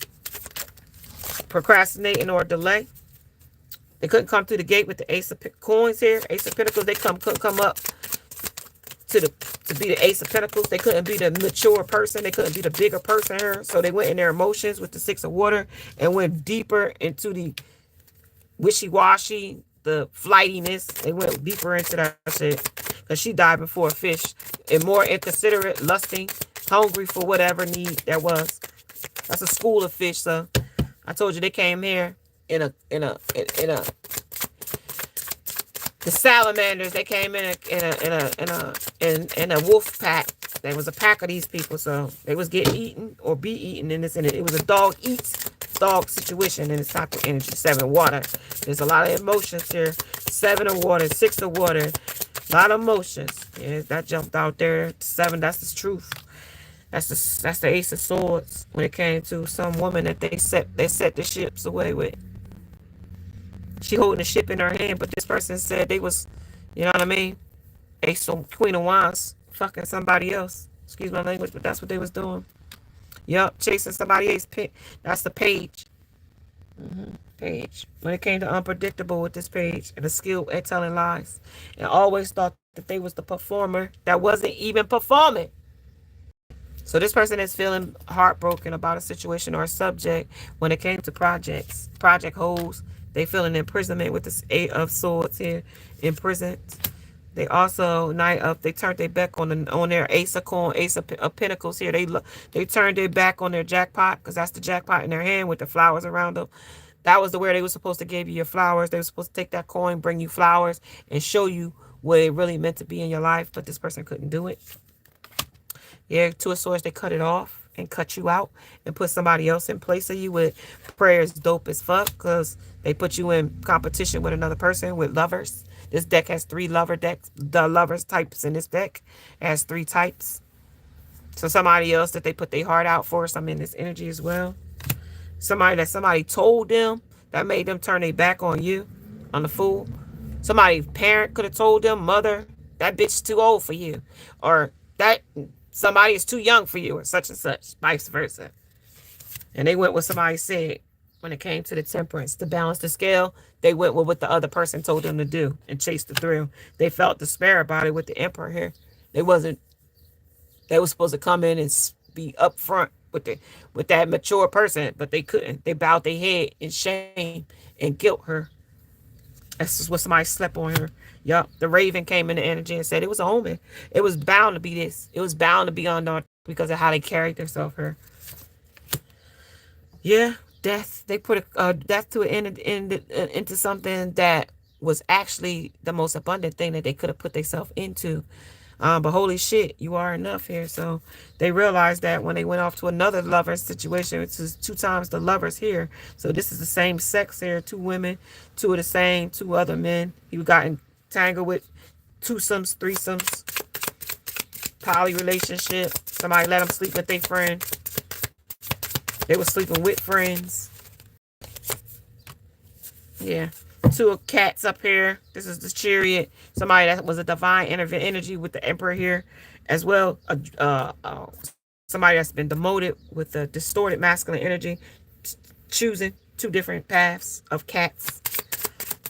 procrastinating or delay. They couldn't come through the gate with the Ace of Coins here, Ace of Pentacles. They couldn't come up to be the Ace of Pentacles. They couldn't be the mature person. They couldn't be the bigger person here. So they went in their emotions with the Six of Water and went deeper into the wishy-washy, the flightiness. They went deeper into that shit because she died before a fish and more inconsiderate, lusting, hungry for whatever need that was. That's a school of fish. So I told you they came here in a the salamanders. They came in a wolf pack. There was a pack of these people, so they was getting eaten or be eaten in this. And it was a dog eats dog situation in this type of energy. Seven of Water. There's a lot of emotions here. Seven of Water, Six of Water, a lot of emotions. Yeah, that jumped out there. Seven. That's the truth. That's the Ace of Swords when it came to some woman that they set the ships away with. She holding the ship in her hand, but this person said they was, you know what I mean? Ace of Queen of Wands, fucking somebody else. Excuse my language, but that's what they was doing. Yup, chasing somebody else. That's the page. Page. When it came to unpredictable with this page and the skill at telling lies, and always thought that they was the performer that wasn't even performing. So this person is feeling heartbroken about a situation or a subject when it came to projects, project holes. They feel an imprisonment with this Eight of Swords here, imprisoned. They also they turned their back on their Ace of Coin, Ace of Pentacles here. They turned their back on their jackpot because that's the jackpot in their hand with the flowers around them. That was where they were supposed to give you your flowers. They were supposed to take that coin, bring you flowers, and show you what it really meant to be in your life. But this person couldn't do it. Yeah, Two of Swords, they cut it off and cut you out and put somebody else in place of you with prayers dope as fuck because they put you in competition with another person, with lovers. This deck has 3 lover decks. The lovers types in this deck has 3 types. So somebody else that they put their heart out for, some in this energy as well. Somebody told them that made them turn their back on you, on the fool. Somebody's parent could have told them, mother, that bitch is too old for you. Or that somebody is too young for you, or such and such, vice versa. And they went with somebody said when it came to the temperance. To balance the scale, they went with what the other person told them to do and chased the thrill. They felt despair about it with the Emperor here. They were supposed to come in and be upfront with that mature person, but they couldn't. They bowed their head in shame and guilt her. That's just what somebody slept on her. Yup. The Raven came in the energy and said it was a omen. It was bound to be this. It was bound to be unknown because of how they carried themselves here. Yeah. Death. They put a death to an end into something that was actually the most abundant thing that they could have put themselves into. But holy shit, you are enough here. So they realized that when they went off to another lover situation, which is 2 times the lovers here. So this is the same sex here. 2 women, 2 of the same, 2 other men. You got entangled with twosomes, threesomes, poly relationship. Somebody let them sleep with their friend. They were sleeping with friends. Yeah. 2 cats up here. This is the Chariot. Somebody that was a divine energy with the Emperor here as well. Somebody that's been demoted with the distorted masculine energy, choosing 2 different paths of cats.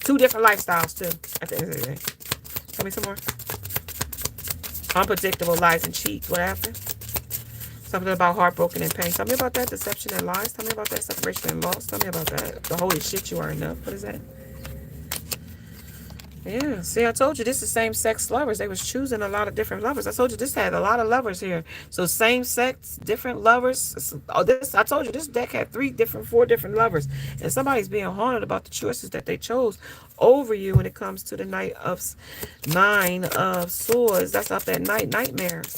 2 different lifestyles too at the end of the day. Tell me some more. Unpredictable lies and cheats. What happened? Something about heartbroken and pain. Tell me about that. Deception and lies. Tell me about that. Separation and loss. Tell me about that. The holy shit, you are enough. What is that? Yeah, see, I told you this is same sex lovers. They was choosing a lot of different lovers. I told you this had a lot of lovers here. So same sex, different lovers. Oh, this I told you this deck had four different lovers, and somebody's being haunted about the choices that they chose over you when it comes to the nine of swords. That's up at night nightmares,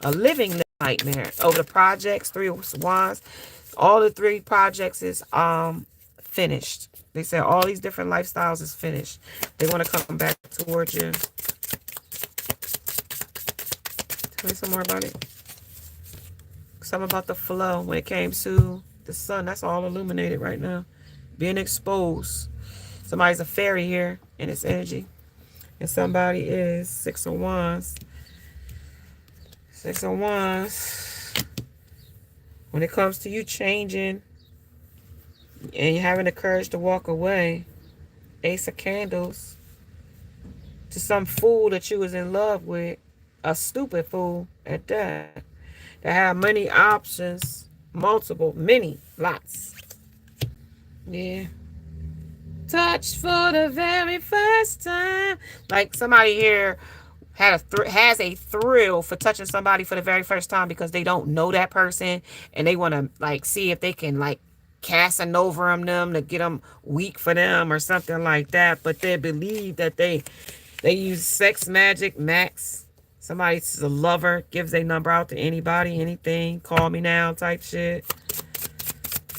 a living nightmare over the projects. Three of wands. All the three projects is finished. They said all these different lifestyles is finished. They want to come back towards you. Tell me some more about it. Something about the flow when it came to the sun. That's all illuminated right now. Being exposed. Somebody's a fairy here in its energy. And somebody is Six of Wands. Six of Wands. When it comes to you changing and you having the courage to walk away, Ace of Candles, to some fool that you was in love with, a stupid fool at that have many options, multiple, many, lots. Yeah. Touch for the very first time. Like somebody here has a thrill for touching somebody for the very first time because they don't know that person and they want to like see if they can like casting over them to get them weak for them or something like that. But they believe that they use sex magic max. Somebody's a lover, gives a number out to anybody, anything, call me now type shit,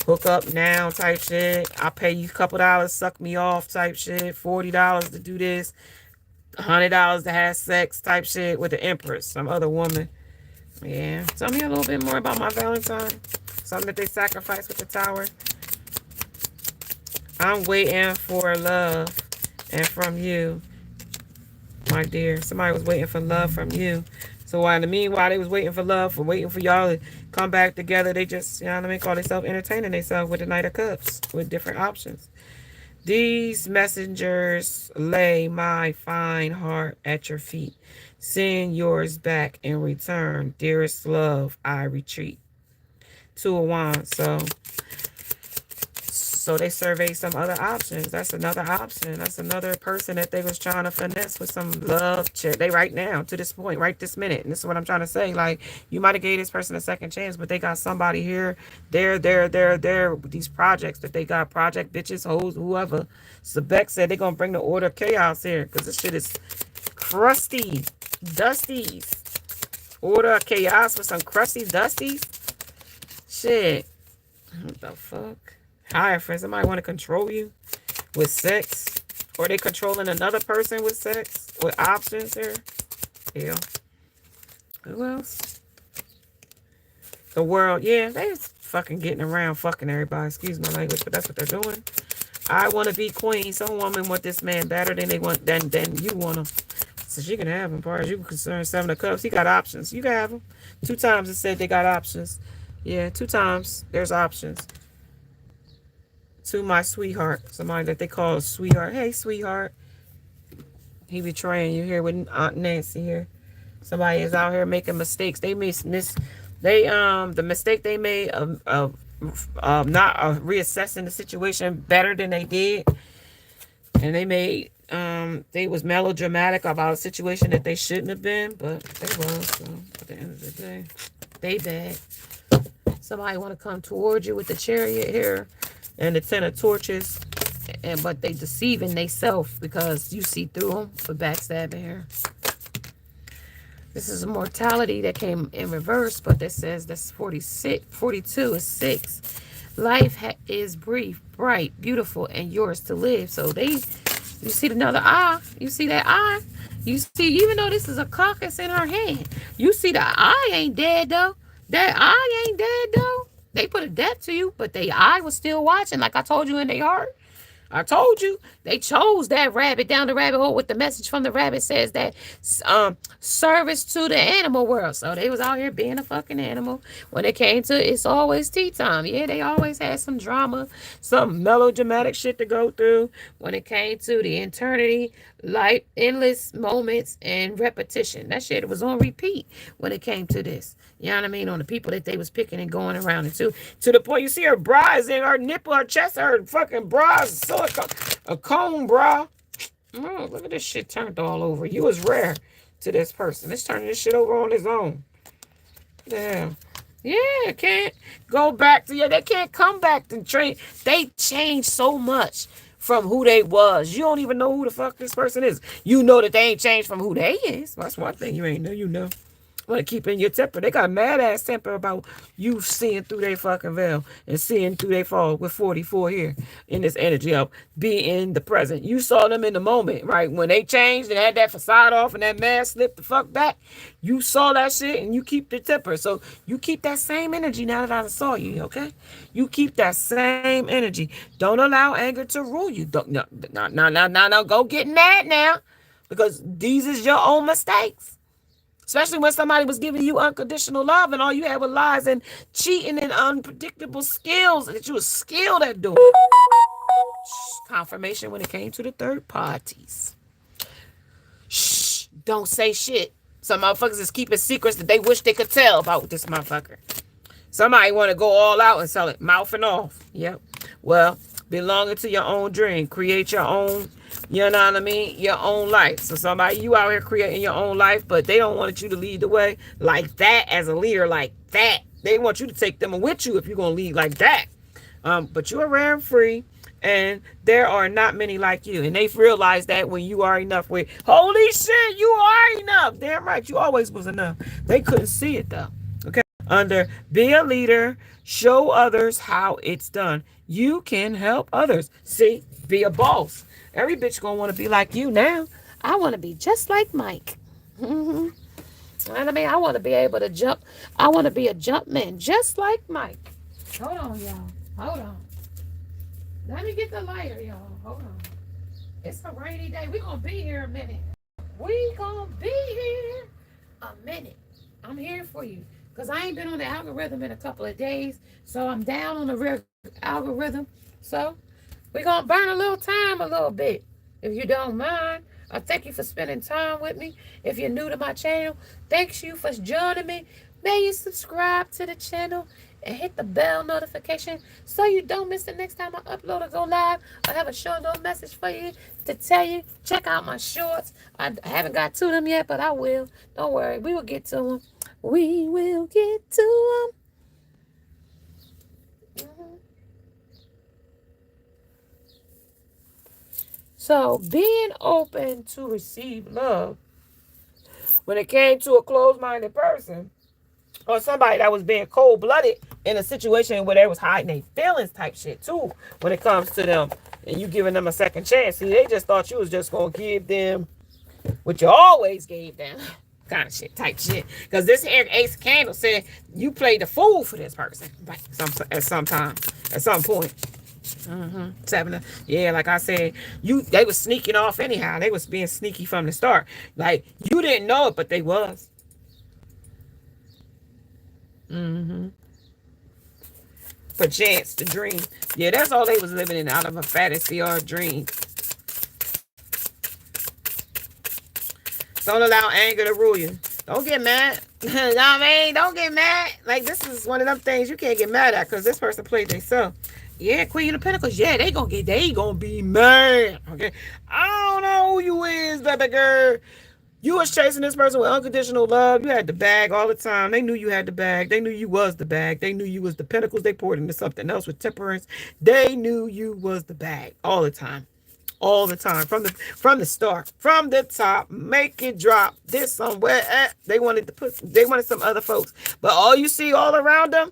hook up now type shit, I'll pay you a couple dollars, suck me off type shit, $40 to do this, $100 to have sex type shit with the Empress, some other woman. Yeah, tell me a little bit more about my Valentine. Something that they sacrificed with the Tower. I'm waiting for love and from you, my dear. Somebody was waiting for love from you. So while in the meanwhile they was waiting for love, for waiting for y'all to come back together, they just, you know what I mean, call themselves entertaining themselves with the Knight of Cups, with different options. These messengers lay my fine heart at your feet. Send yours back in return. Dearest love, I retreat. Two of Wands. So they surveyed some other options. That's another option. That's another person that they was trying to finesse with some love. They right now, to this point, right this minute. And this is what I'm trying to say. Like, you might have gave this person a second chance, but they got somebody here, there, with these projects that they got. Project bitches, hoes, whoever. Sebek said they're going to bring the order of chaos here because this shit is crusty. Dusties. Order of chaos with some crusty dusties. Shit. What the fuck? Hi, friends. Somebody want to control you with sex, or they controlling another person with sex, with options here. Yeah. Who else? The world. Yeah, they fucking getting around, fucking everybody. Excuse my language, but that's what they're doing. I want to be queen. Some woman want this man better than they want than you want him. So she can have him. As far as you concerned, Seven of Cups. He got options. You can have him. 2 times it said they got options. Yeah, 2 times there's options. To my sweetheart, somebody that they call a sweetheart. Hey, sweetheart. He betraying you here with Aunt Nancy here. Somebody is out here making mistakes. They the mistake they made of not reassessing the situation better than they did, and they was melodramatic about a situation that they shouldn't have been, but they was. So at the end of the day, they bad. Somebody want to come towards you with the Chariot here and the 10 of Torches, but they deceiving themselves because you see through them for backstabbing here. This is a mortality that came in reverse, but that says that's 46, 42 is 6. Life is brief, bright, beautiful, and yours to live. So you see another eye. You see that eye? You see, even though this is a caucus in her hand, you see the eye ain't dead, though. That eye ain't dead, though. They put a death to you, but the eye was still watching, like I told you in their heart. I told you they chose that rabbit down the rabbit hole with the message from the rabbit says that service to the animal world. So they was out here being a fucking animal. When it came to it's always tea time. Yeah, they always had some drama, some melodramatic shit to go through. When it came to the eternity, life, endless moments, and repetition. That shit was on repeat when it came to this. You know what I mean? On the people that they was picking and going around into. To the point you see her bra is in her nipple, her chest, her fucking bra is a cone bra. Oh, look at this shit turned all over. You was rare to this person. It's turning this shit over on his own. Damn. Yeah, can't go back to, yeah, they can't come back to train. They changed so much from who they was. You don't even know who the fuck this person is. You know that they ain't changed from who they is. That's one thing you ain't know, you know. Want to keep in your temper. They got mad ass temper about you seeing through their fucking veil and seeing through their fall with 44 here in this energy of being in the present. You saw them in the moment, right? When they changed and had that facade off and that mask slipped the fuck back, you saw that shit and you keep the temper. So you keep that same energy now that I saw you, okay? You keep that same energy. Don't allow anger to rule you. Don't, no. Go get mad now because these is your own mistakes. Especially when somebody was giving you unconditional love and all you had was lies and cheating and unpredictable skills that you were skilled at doing. Confirmation when it came to the third parties. Shh, don't say shit. Some motherfuckers is keeping secrets that they wish they could tell about this motherfucker. Somebody want to go all out and sell it, mouthing off. Yep. Well, belonging to your own dream. Create your own, you know what I mean? Your own life. So somebody, you out here creating your own life, but they don't want you to lead the way like that as a leader, like that. They want you to take them with you if you're going to lead like that. But you are rare and free, and there are not many like you. And they've realized that when you are enough with, holy shit, you are enough. Damn right, you always was enough. They couldn't see it though. Okay. Under be a leader, show others how it's done. You can help others. See, be a boss. Every bitch gonna want to be like you now. I want to be just like Mike. Mm-hmm. You know what I mean? I want to be able to jump. I want to be a jump man just like Mike. Hold on, y'all. Hold on. Let me get the lighter, y'all. Hold on. It's a rainy day. We gonna be here a minute. We gonna be here a minute. I'm here for you. Because I ain't been on the algorithm in a couple of days. So I'm down on the real algorithm. So we're going to burn a little time a little bit. If you don't mind, I thank you for spending time with me. If you're new to my channel, thanks you for joining me. May you subscribe to the channel and hit the bell notification so you don't miss the next time I upload or go live. I have a short little message for you to tell you. Check out my shorts. I haven't got to them yet, but I will. Don't worry. We will get to them. We will get to them. So being open to receive love, when it came to a closed-minded person or somebody that was being cold-blooded in a situation where they was hiding their feelings type shit too, when it comes to them and you giving them a second chance. See, they just thought you was just going to give them what you always gave them. Kind of shit, type shit. Because this here Ace of Candles said you played the fool for this person, right? At some time, at some point. Yeah, like I said, they was sneaking off anyhow. They was being sneaky from the start. Like you didn't know it, but they was. For chance to dream. Yeah, that's all they was living in, out of a fantasy or a dream. Don't allow anger to rule you. Don't get mad. You know what I mean? Don't get mad. Like, this is one of them things you can't get mad at because this person played themselves. Yeah, Queen of Pentacles. Yeah, they gonna be mad. Okay. I don't know who you is, baby girl. You was chasing this person with unconditional love. You had the bag all the time. They knew you had the bag. They knew you was the bag. They knew you was the pentacles. They poured into something else with temperance. They knew you was the bag all the time. All the time, from the start, from the top, make it drop. This somewhere, they wanted some other folks, but all you see all around them,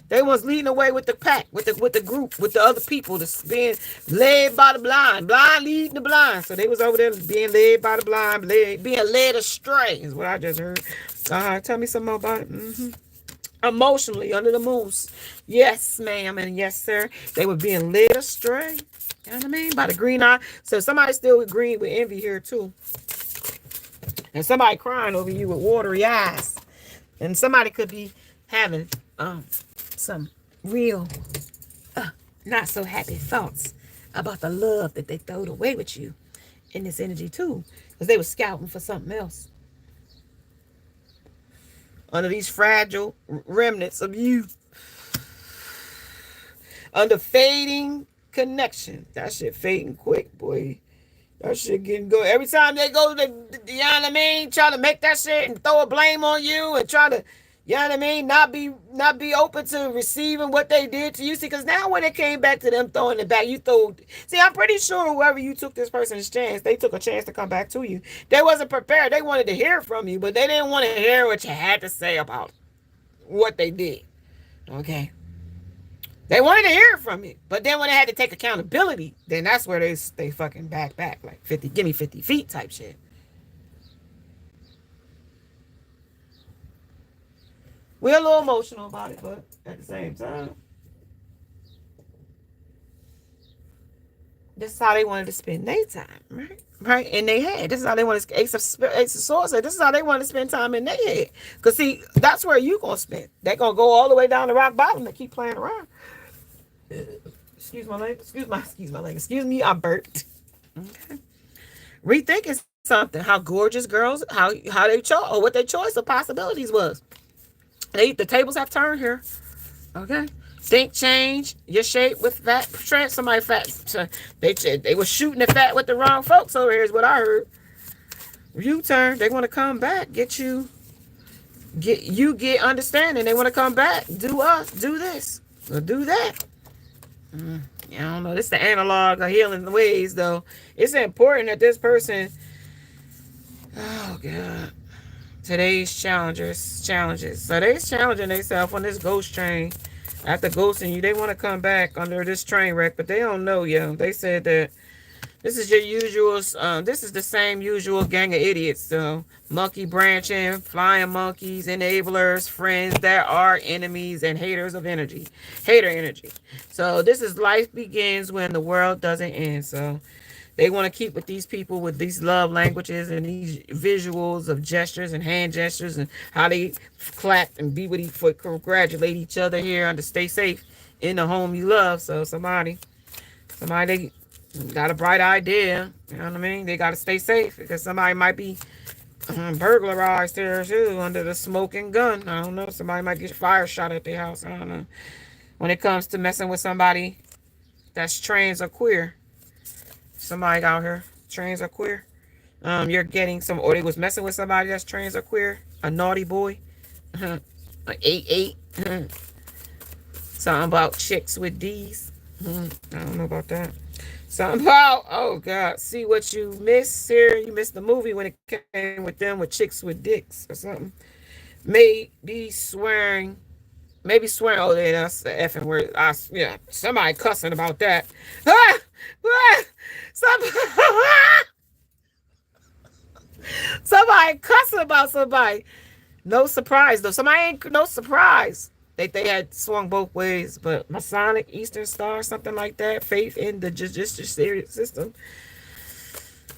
they was leading away with the pack, with the group, with the other people that's being led by the blind leading the blind. So they was over there being led by the blind, being led astray is what I just heard. Tell me some more about it. Emotionally under the moons. Yes, ma'am, and yes, sir. They were being led astray. You know what I mean? By the green eye. So somebody still agreeing with envy here too. And somebody crying over you with watery eyes. And somebody could be having some real not so happy thoughts about the love that they throwed away with you in this energy too. Because they were scouting for something else. Under these fragile remnants of you. Under fading connection. That shit fading quick, boy. That shit getting good. Every time they go to, you know what I mean, try to make that shit and throw a blame on you and try to, you know what I mean, not be open to receiving what they did to you. See, because now when it came back to them throwing it back, you throw. See, I'm pretty sure whoever you took this person's chance, they took a chance to come back to you. They wasn't prepared. They wanted to hear from you, but they didn't want to hear what you had to say about what they did. Okay. They wanted to hear it from you, but then when they had to take accountability, then that's where they fucking back like 50, give me 50 feet type shit. We're a little emotional about it, but at the same time, this is how they wanted to spend their time, right? Right in their head. This is how they want to. Ace of Swords said, this is how they want to spend time in their head. Cause see, that's where you gonna spend. They gonna go all the way down to rock bottom and keep playing around. Excuse my leg. Excuse me, I burped. Okay. Rethinking something. How gorgeous girls, how they chose, or what their choice of possibilities was. The tables have turned here. Okay. Think change your shape with fat. Somebody fat. They were shooting the fat with the wrong folks over here. Is what I heard. U-turn. They want to come back. Get understanding. They want to come back. Do this. Or do that. I don't know. This is the analog of healing ways, though. It's important that this person. Oh God. Today's challenges. So they're challenging themselves on this ghost train. After ghosting you, they want to come back under this train wreck, but they don't know you. They said that this is your usual. This is the same usual gang of idiots. So monkey branching, flying monkeys, enablers, friends that are enemies and haters of energy. Hater energy. So this is life begins when the world doesn't end. So they want to keep with these people with these love languages and these visuals of gestures and hand gestures and how they clap and be with each other, congratulate each other here and to stay safe in the home you love. So somebody they got a bright idea. You know what I mean? They got to stay safe because somebody might be burglarized there too under the smoking gun. I don't know. Somebody might get fire shot at their house. I don't know. When it comes to messing with somebody that's trans or queer. Somebody out here, trans or queer. You're getting some, or they was messing with somebody that's trans or queer, a naughty boy, an 8-8. Something about chicks with D's. I don't know about that. Something about, oh God, see what you missed here. You missed the movie when it came with them with chicks with dicks or something. Maybe swearing. Oh, yeah, that's the effing word. Somebody cussing about that. Somebody cussing about somebody. No surprise though. Somebody ain't no surprise. They had swung both ways, but Masonic, Eastern Star, something like that. Faith in the judiciary system.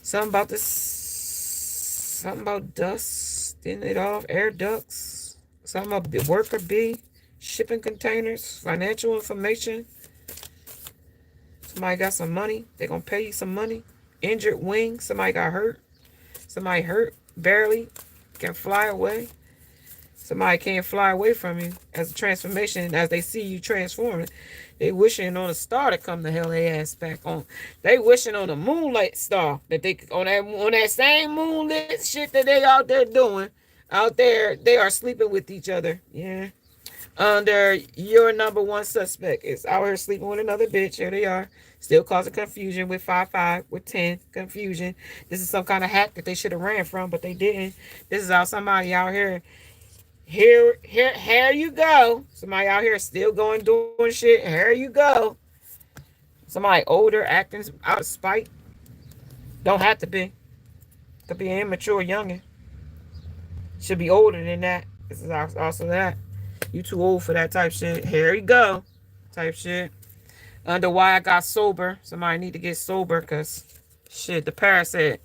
Something about this. Something about dust in it off, air ducts. Something about the worker bee, shipping containers, financial information. Somebody got some money. They're gonna pay you some money. Injured wing. Somebody got hurt. Somebody hurt barely can fly away. Somebody can't fly away from you as a transformation. As they see you transforming, they wishing on a star to come the hell they ass back on. They wishing on a moonlight star that they on that same moonlit shit that they out there doing. Out there, they are sleeping with each other. Yeah. Under your number one suspect is out here sleeping with another bitch. Here they are. Still causing confusion with 5-5, with 10. Confusion. This is some kind of hack that they should have ran from, but they didn't. This is how somebody out here. Here you go. Somebody out here still doing shit. Here you go. Somebody older acting out of spite. Don't have to be. Could be an immature youngin'. Should be older than that. This is also that. You too old for that type shit. Here you go. Type shit. Under why I got sober. Somebody need to get sober because shit, the parrot said,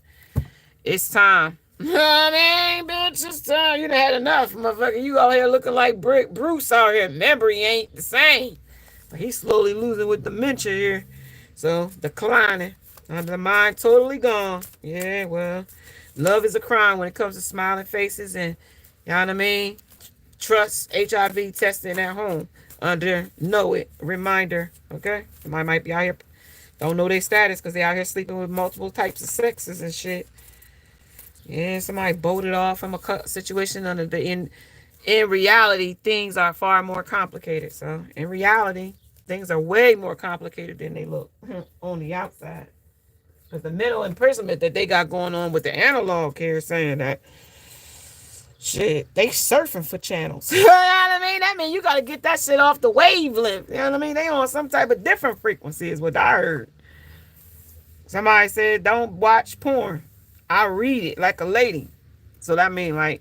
it's time. I mean, bitch, it's time. You done had enough, motherfucker. You out here looking like Bruce out here. Memory ain't the same. But he's slowly losing with dementia here. So, declining. The mind totally gone. Yeah, well, love is a crime when it comes to smiling faces and, you know what I mean? Trust HIV testing at home. Under know it reminder. Okay? Somebody might be out here Don't know their status because they out here sleeping with multiple types of sexes and shit. Yeah, somebody bolted off from a situation under the in reality, things are far more complicated. So in reality, things are way more complicated than they look on the outside. Because the mental imprisonment that they got going on with the analog here saying that shit, they surfing for channels. You know what I mean? That mean you gotta get that shit off the wavelength. You know what I mean? They on some type of different frequency is what I heard. Somebody said don't watch porn. I read it like a lady. So that mean like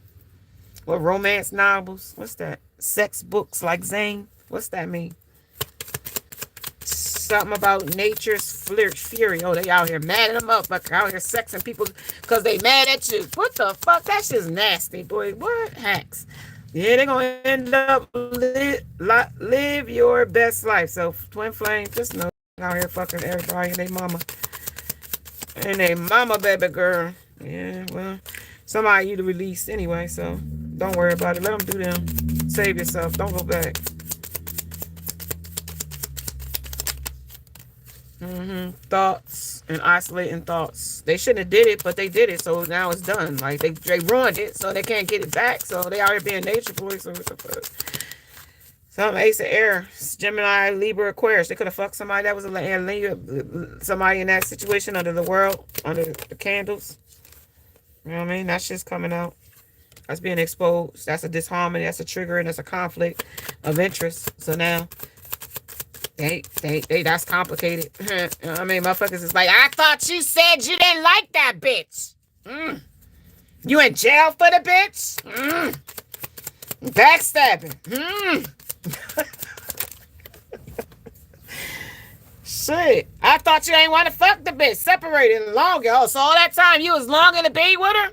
what, romance novels? What's that? Sex books like Zane? What's that mean? Something about nature's fury. Oh, they out here mad at them up, but out here sexing people because they mad at you. What the fuck? That shit's nasty, boy. What hacks? Yeah, they gonna end up live your best life. So twin flame, just know out here fucking everybody and they mama. And they mama, baby girl. Yeah, well, somebody you to release anyway, so don't worry about it. Let them do them. Save yourself. Don't go back. Thoughts and isolating thoughts. They shouldn't have did it, but they did it, so now it's done. Like they ruined it, so they can't get it back. So they out here being nature boys. So what the fuck? Some ace of air, Gemini, Libra, Aquarius. They could have fucked somebody that was somebody in that situation under the world, under the candles. You know what I mean? That shit's coming out. That's being exposed. That's a disharmony. That's a trigger, and that's a conflict of interest. So now, that's complicated. You know what I mean? Motherfuckers is like, I thought you said you didn't like that bitch. You in jail for the bitch? Backstabbing. Shit. I thought you ain't want to fuck the bitch. Separated longer. Oh, so all that time you was longing to be with her?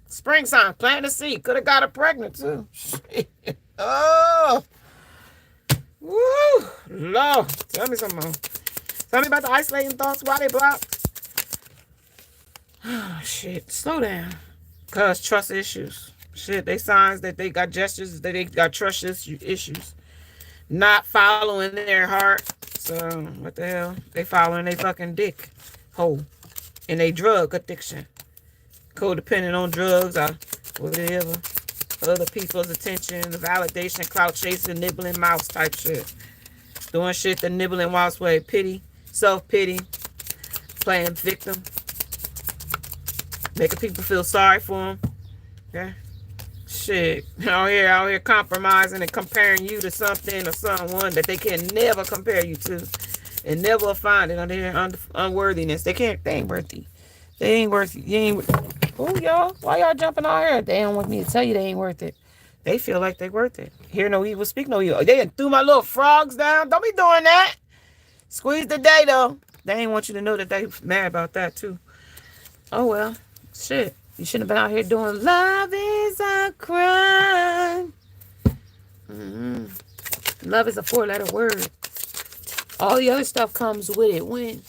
Spring sign, planting a seed. Could have got her pregnant too. Shit. Oh. Woo. Lord. Tell me some more. Tell me about the isolating thoughts. Why they blocked? Oh, shit. Slow down. Cause trust issues. Shit. They signs that they got gestures that they got trust issues. Not following their heart. So, what the hell? They following their fucking dick hole. And they drug addiction. Codependent on drugs or whatever. Other people's attention, validation, clout chasing, nibbling mouse type shit. Doing shit the nibbling mouse way. Pity, self-pity, playing victim. Making people feel sorry for them. Okay? Shit. Out here compromising and comparing you to something or someone that they can never compare you to. And never find it under their unworthiness. They ain't worthy. They ain't worthy. You ain't. Oh, y'all. Why y'all jumping out here? They don't want me to tell you they ain't worth it. They feel like they worth it. Hear no evil, speak no evil. They threw my little frogs down. Don't be doing that. Squeeze the day, though. They ain't want you to know that they mad about that, too. Oh, well. Shit. You shouldn't have been out here doing love is a crime. Love is a 4-letter word. All the other stuff comes with it when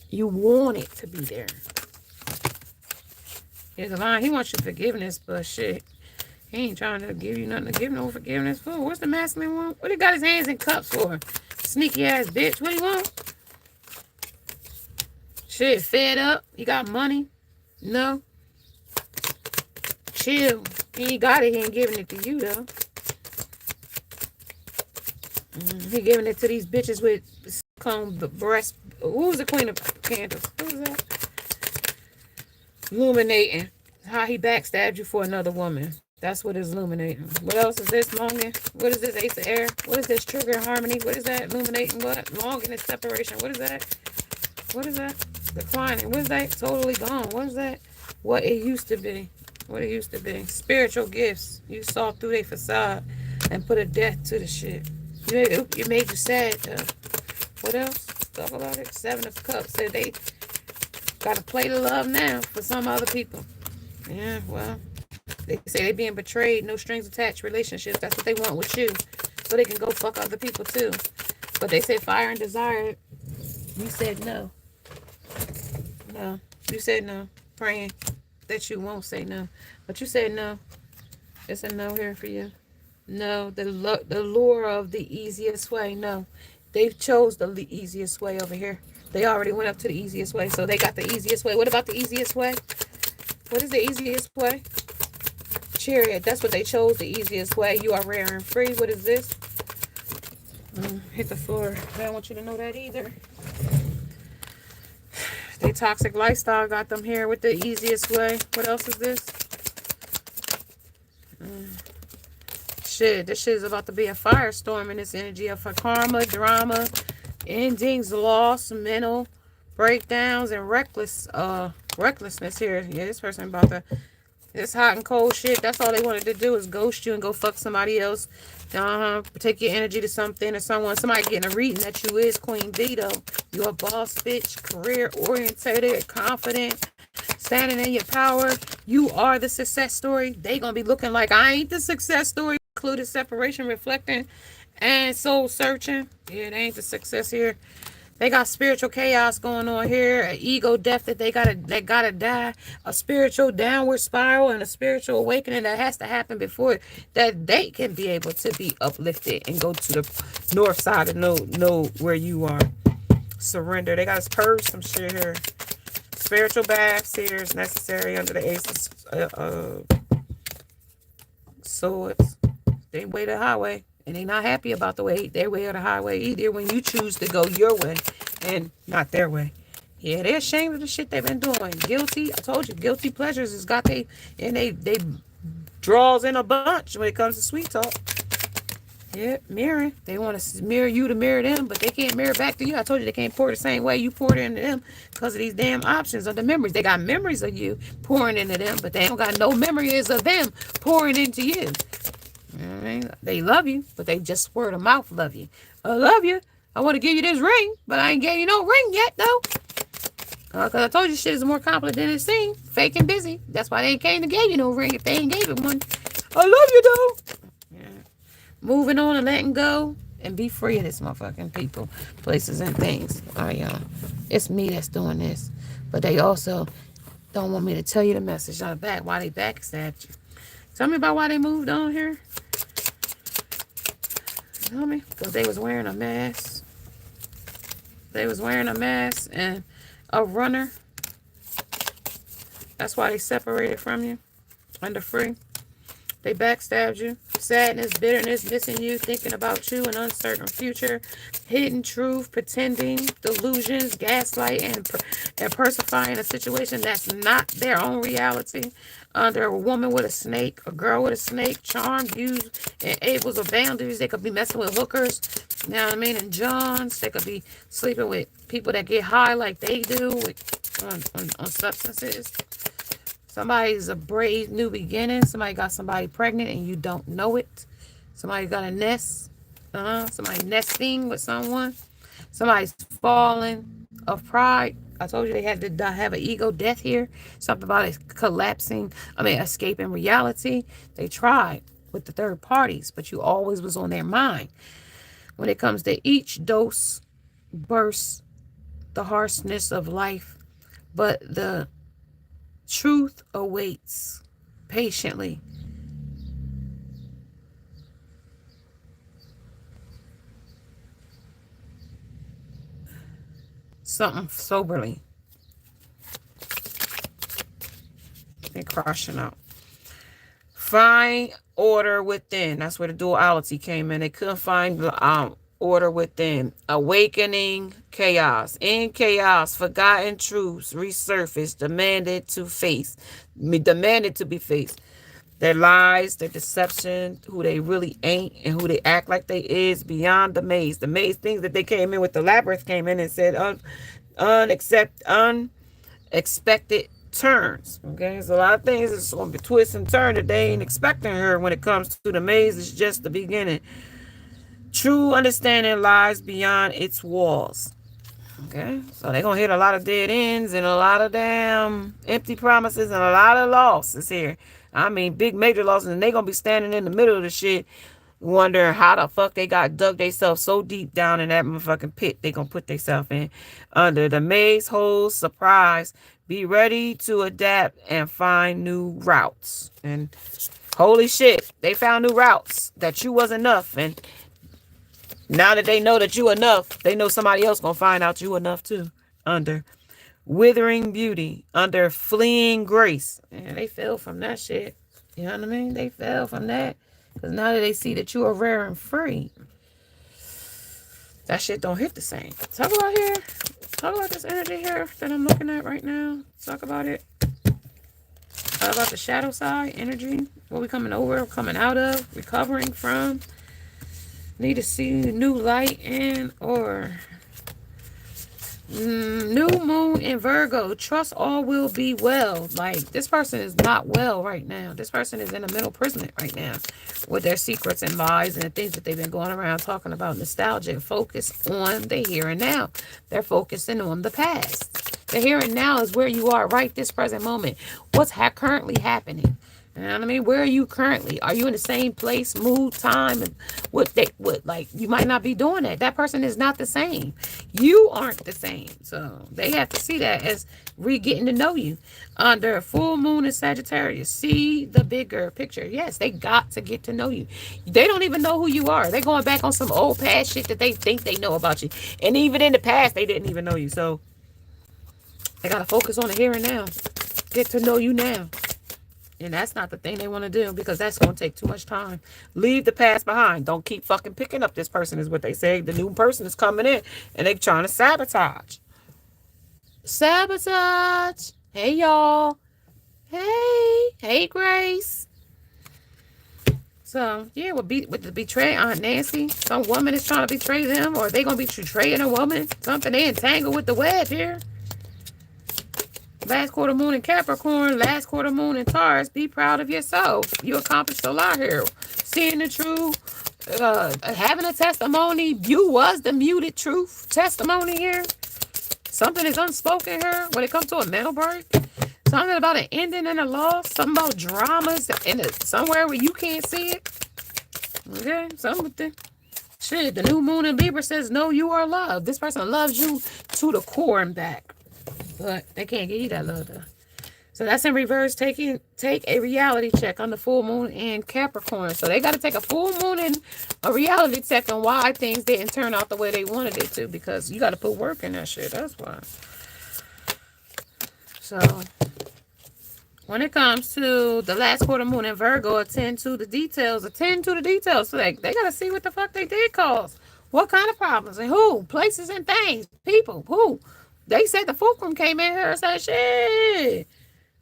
you want it to be there. Here's a line. He wants your forgiveness, but shit. He ain't trying to give you nothing to give no forgiveness for. What's the masculine one? What he got his hands in cups for? Sneaky ass bitch. What he want? Shit, fed up. He got money. No. Chill. He ain't got it. He ain't giving it to you, though. He giving it to these bitches with silicone breast. Who's the queen of candles? Who's that? Illuminating. How he backstabbed you for another woman. That's what is illuminating. What else is this? Longing. What is this? Ace of air. What is this? Trigger and harmony. What is that? Illuminating. What? Longing and separation. What is that? What is that? Declining. What is that? Totally gone. What is that? What it used to be. What it used to be. Spiritual gifts. You saw through their facade and put a death to the shit. It made you sad, though. What else? Talk about it. 7 of Cups. Said they gotta play the love now for some other people. Yeah, well, they say they being betrayed, no strings attached relationships. That's what they want with you. So they can go fuck other people too. But they say fire and desire. You said no. No. You said no. Praying that you won't say no. But you said no. It's a no here for you. No, the lure of the easiest way. No. They chose the easiest way over here. They already went up to the easiest way, so they got the easiest way. What about the easiest way? What is the easiest way? Chariot. That's what they chose, the easiest way. You are rare and free. What is this? Hit the floor. I don't want you to know that either. They toxic lifestyle got them here with the easiest way. What else is this? Shit, this shit is about to be a firestorm in this energy of karma, drama, endings, loss, mental breakdowns, and recklessness here. Yeah, this person about to, this hot and cold shit. That's all they wanted to do is ghost you and go fuck somebody else. Take your energy to something or someone. Somebody getting a reading that you is Queen B though. You a boss bitch, career orientated, confident, standing in your power. You are the success story. They gonna be looking like I ain't the success story. Included separation, reflecting, and soul searching. Yeah, they ain't the success here. They got spiritual chaos going on here, an ego death that they gotta die, a spiritual downward spiral, and a spiritual awakening that has to happen before that they can be able to be uplifted and go to the north side and know where you are. Surrender. They gotta purge some shit here. Spiritual baths here is necessary under the ace of swords. They way the highway. And they not happy about the way their way or the highway either when you choose to go your way and not their way. Yeah, they're ashamed of the shit they've been doing. Guilty. I told you, guilty pleasures has got they draws in a bunch when it comes to sweet talk. Yeah, mirroring. They want to mirror you to mirror them, but they can't mirror back to you. I told you they can't pour the same way you poured into them because of these damn options of the memories. They got memories of you pouring into them, but they don't got no memories of them pouring into you. You know what I mean? They love you, but they just word of mouth love you. I love you. I want to give you this ring, but I ain't gave you no ring yet, though. Because I told you shit is more complicated than it seems. Fake and busy. That's why they ain't came to give you no ring if they ain't gave it one. I love you, though. Yeah. Moving on and letting go and be free of this motherfucking people, places, and things. It's me that's doing this. But they also don't want me to tell you the message on the back, why they backstabbed you. Tell me about why they moved on here. Tell me. Because they was wearing a mask. They was wearing a mask and a runner. That's why they separated from you. Under free. They backstabbed you. Sadness, bitterness, missing you, thinking about you, an uncertain future, hidden truth, pretending, delusions, gaslight, and persifying a situation that's not their own reality. Under a woman with a snake, a girl with a snake, charmed, used, and ables of boundaries. They could be messing with hookers, you know what I mean, and Johns. They could be sleeping with people that get high like they do on substances. Somebody's a brave new beginning. Somebody got somebody pregnant and you don't know it. Somebody got a nest. Somebody nesting with someone. Somebody's falling of pride. I told you they had to have an ego death here. Something about it escaping reality. They tried with the third parties, but you always was on their mind. When it comes to each dose bursts the harshness of life, but the truth awaits patiently. Something soberly. They're crushing out. Find order within. That's where the duality came in. They couldn't find the order within. Awakening chaos. In chaos, forgotten truths resurfaced, demanded to be faced. Their lies, their deception, who they really ain't, and who they act like they is beyond the maze. The maze things that they came in with, the labyrinth came in and said unexpected turns. Okay, there's a lot of things that's going to be twists and turns that they ain't expecting her when it comes to the maze. It's just the beginning. True understanding lies beyond its walls. Okay, so they're going to hit a lot of dead ends and a lot of damn empty promises and a lot of losses here. I mean, big major losses, and they're going to be standing in the middle of the shit wondering how the fuck they got dug themselves so deep down in that motherfucking pit they going to put themselves in. Under the maze hole, surprise, be ready to adapt and find new routes. And holy shit, they found new routes that you was enough. And Now that they know that you enough, they know somebody else gonna find out you enough too. Under withering beauty, under fleeing grace. And they fell from that shit. You know what I mean? They fell from that. Because now that they see that you are rare and free, that shit don't hit the same. Talk about here. Talk about this energy here that I'm looking at right now. Talk about it. Talk about the shadow side energy. What we coming over, coming out of, recovering from. Need to see new light in or new moon in Virgo. Trust all will be well. Like, this person is not well right now. This person is in a mental prison right now with their secrets and lies and the things that they've been going around talking about. Nostalgia and focus on the here and now. They're focusing on the past. The here and now is where you are right this present moment. What's currently happening? You know what I mean? Where are you currently? Are you in the same place, mood, time, and what like, you might not be doing that. That person is not the same. You aren't the same. So they have to see that as getting to know you. Under full moon in Sagittarius, see the bigger picture. Yes, they got to get to know you. They don't even know who you are. They're going back on some old past shit that they think they know about you. And even in the past, they didn't even know you. So they got to focus on the here and now. Get to know you now. And that's not the thing they want to do, because that's going to take too much time. Leave the past behind. Don't keep fucking picking up this person is what they say. The new person is coming in and they trying to sabotage. Sabotage. Hey, y'all. Hey. Hey, Grace. So, yeah, with the betray Aunt Nancy, some woman is trying to betray them, or they going to be betraying a woman. Something they entangled with the web here. Last quarter moon in Capricorn, last quarter moon in Taurus. Be proud of yourself. You accomplished a lot here. Seeing the truth, having a testimony. You was the muted truth testimony here. Something is unspoken here when it comes to a mental break. Something about an ending and a loss. Something about dramas in somewhere where you can't see it. Okay, something with the shit. The new moon in Libra says, no, you are loved. This person loves you to the core and back. But they can't give you that love, though. So that's in reverse. Take a reality check on the full moon in Capricorn. So they got to take a full moon and a reality check on why things didn't turn out the way they wanted it to. Because you got to put work in that shit. That's why. So when it comes to the last quarter moon in Virgo, attend to the details. Attend to the details. So they got to see what the fuck they did cause. What kind of problems and who, places and things, people, who. They said the fulcrum came in here and said, shit,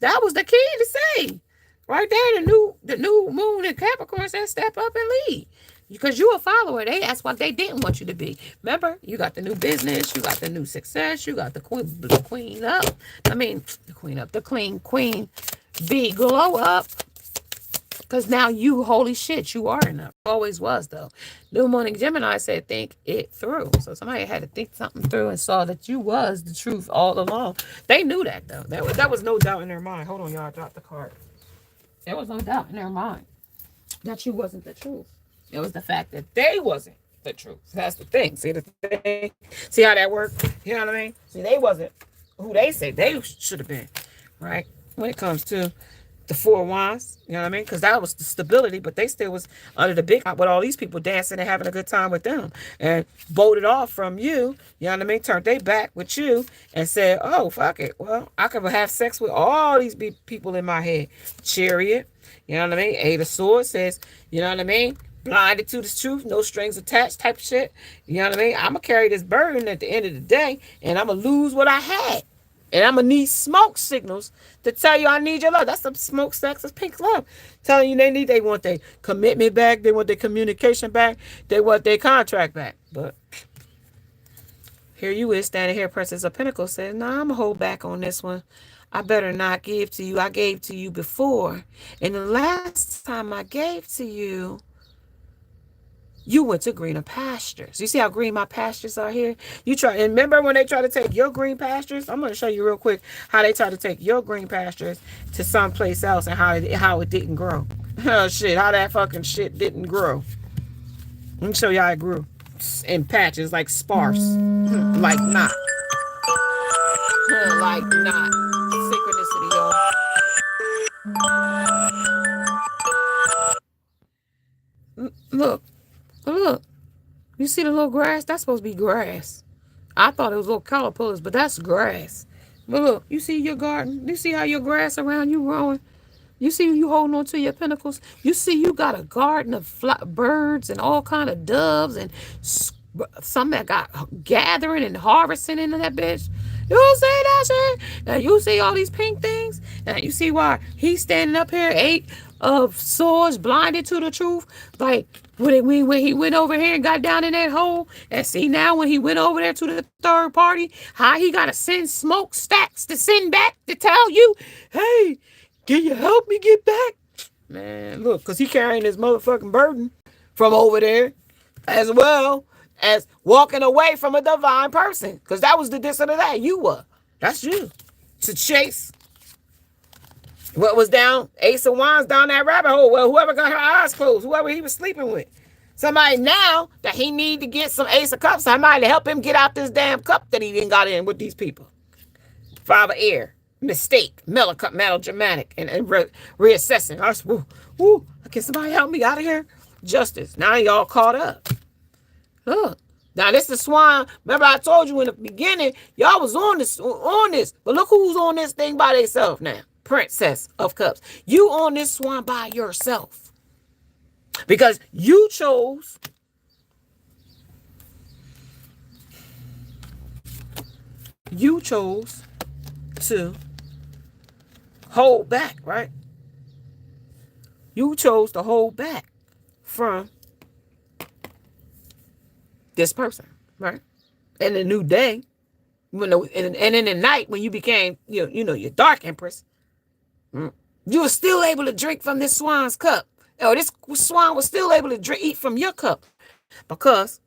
that was the key to say. Right there, the new moon in Capricorn said, step up and lead. Because you a follower. That's what they didn't want you to be. Remember, you got the new business, you got the new success, you got the queen up. The clean queen bee glow up. Because now you, holy shit, you are enough. Always was, though. New moon in Gemini said, think it through. So somebody had to think something through and saw that you was the truth all along. They knew that, though. That was no doubt in their mind. Hold on, y'all. I dropped the card. There was no doubt in their mind that you wasn't the truth. It was the fact that they wasn't the truth. That's the thing. See the thing? See how that worked? You know what I mean? See, they wasn't who they said they should have been, right? When it comes to the Four Wands, you know what I mean? Because that was the stability, but they still was under the big with all these people dancing and having a good time with them, and bolted off from you, you know what I mean? Turned they back with you and said, oh, fuck it. Well, I could have sex with all these people in my head. Chariot, you know what I mean? Eight of Swords says, you know what I mean? Blinded to the truth, no strings attached type of shit. You know what I mean? I'm going to carry this burden at the end of the day, and I'm going to lose what I had. And I'm going to need smoke signals to tell you I need your love. That's some smoke, sex, that's pink love. Telling you they want their commitment back. They want their communication back. They want their contract back. But here you is standing here, Princess of Pentacles says, nah, I'm going to hold back on this one. I better not give to you. I gave to you before. And the last time I gave to you, you went to greener pastures. You see how green my pastures are here? You try, and remember when they try to take your green pastures? I'm going to show you real quick how they try to take your green pastures to someplace else and how it didn't grow. Oh, shit, how that fucking shit didn't grow. Let me show you how it grew. In patches, like sparse. Like not. Like not. Synchronicity, y'all. Look. Look. You see the little grass? That's supposed to be grass. I thought it was little caterpillars, but that's grass. But look, you see your garden? You see how your grass around you growing? You see you holding on to your pinnacles? You see you got a garden of birds and all kind of doves and some that got gathering and harvesting into that bitch. You see that shit? And you see all these pink things? And you see why he's standing up here, 8 of swords, blinded to the truth? Like, when he went over here and got down in that hole, and see now when he went over there to the third party, how he got to send smoke stacks to send back to tell you, hey, can you help me get back? Man, look, because he carrying his motherfucking burden from over there as well as walking away from a divine person. Because that was the this or that. You were. That's you. To chase what was down, Ace of Wands down that rabbit hole. Well, whoever got her eyes closed, whoever he was sleeping with. Somebody now that he need to get some Ace of Cups, somebody to help him get out this damn cup that he didn't got in with these people. 5 of air. Mistake, melodramatic, and reassessing. Woo, can somebody help me out of here? Justice. Now y'all caught up. Look. Now this is Swan. Remember I told you in the beginning, y'all was on this. But look who's on this thing by themselves now. Princess of Cups. You on this Swan by yourself. Because you chose to hold back, right? You chose to hold back from this person, right? And the new day, and in the night when you became, your dark empress, you were still able to drink from this swan's cup. Or this swan was still able to eat from your cup because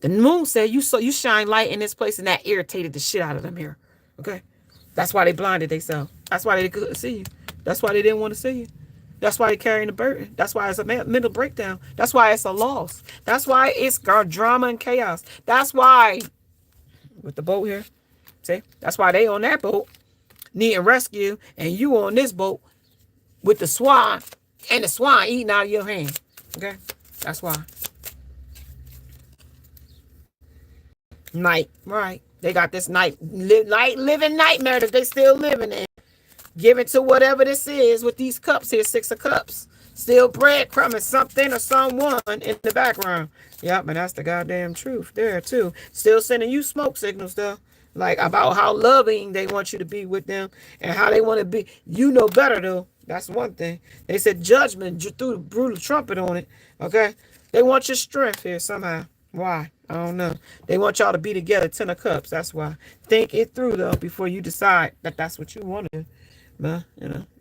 the moon said you shine light in this place, and that irritated the shit out of them here. Okay? That's why they blinded themselves. That's why they couldn't see you. That's why they didn't want to see you. That's why they're carrying the burden. That's why it's a mental breakdown. That's why it's a loss. That's why it's drama and chaos. That's why, with the boat here, see? That's why they on that boat needing rescue, and you on this boat with the swan, and the swan eating out of your hand. Okay? That's why. Night, right? They got this living nightmare that they still living in. Giving to whatever this is with these cups here, 6 of Cups. Still breadcrumbing something or someone in the background. Yep, and that's the goddamn truth there too. Still sending you smoke signals though. Like about how loving they want you to be with them and how they want to be. You know better though. That's one thing. They said judgment threw the brutal trumpet on it. Okay? They want your strength here somehow. Why? I don't know. They want y'all to be together, 10 of Cups. That's why. Think it through though before you decide that that's what you want to do. But,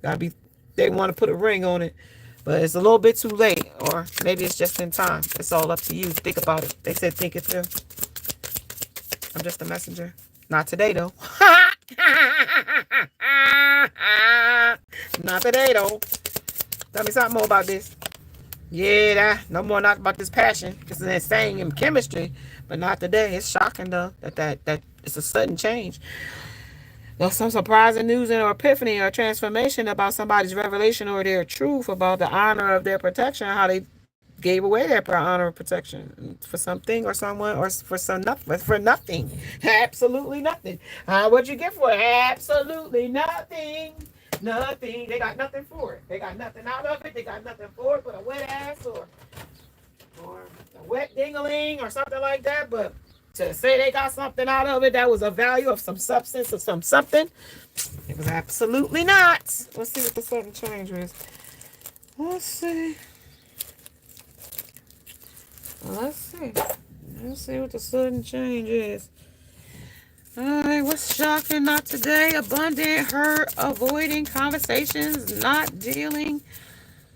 gotta be. They want to put a ring on it, but it's a little bit too late, or maybe it's just in time. It's all up to you. Think about it. They said think it through. I'm just a messenger. Not today though. Not today though. Tell me something more about this. Yeah, no more not about this passion. It's insane in chemistry, but not today. It's shocking though that it's a sudden change. There's some surprising news or epiphany or transformation about somebody's revelation or their truth about the honor of their protection, how they gave away their honor of protection for something or someone or for nothing. Absolutely nothing. What'd you get for it? Absolutely nothing. Nothing. They got nothing for it. They got nothing out of it. They got nothing for it but a wet ass or a wet dingling or something like that. But to say they got something out of it that was a value of some substance or something, it was absolutely not. Let's see what the sudden change is. Let's see what the sudden change is. All right, what's shocking? Not today. Abundant, hurt, avoiding conversations, not dealing,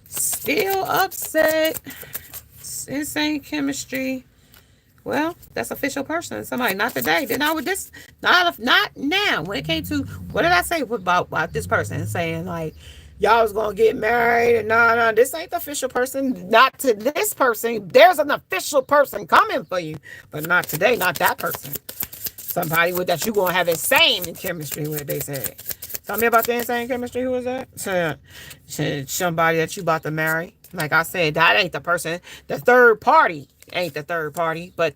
still upset, insane chemistry. Well, that's official person. Somebody, not today. Then I would this, not now. When it came to, what did I say about this person? Saying like, y'all was going to get married and no, this ain't the official person. Not to this person. There's an official person coming for you, but not today, not that person. Somebody with that you going to have insane chemistry with, they said. Tell me about the insane chemistry. Who was that? Somebody that you about to marry. Like I said, that ain't the person. The third party ain't the third party, but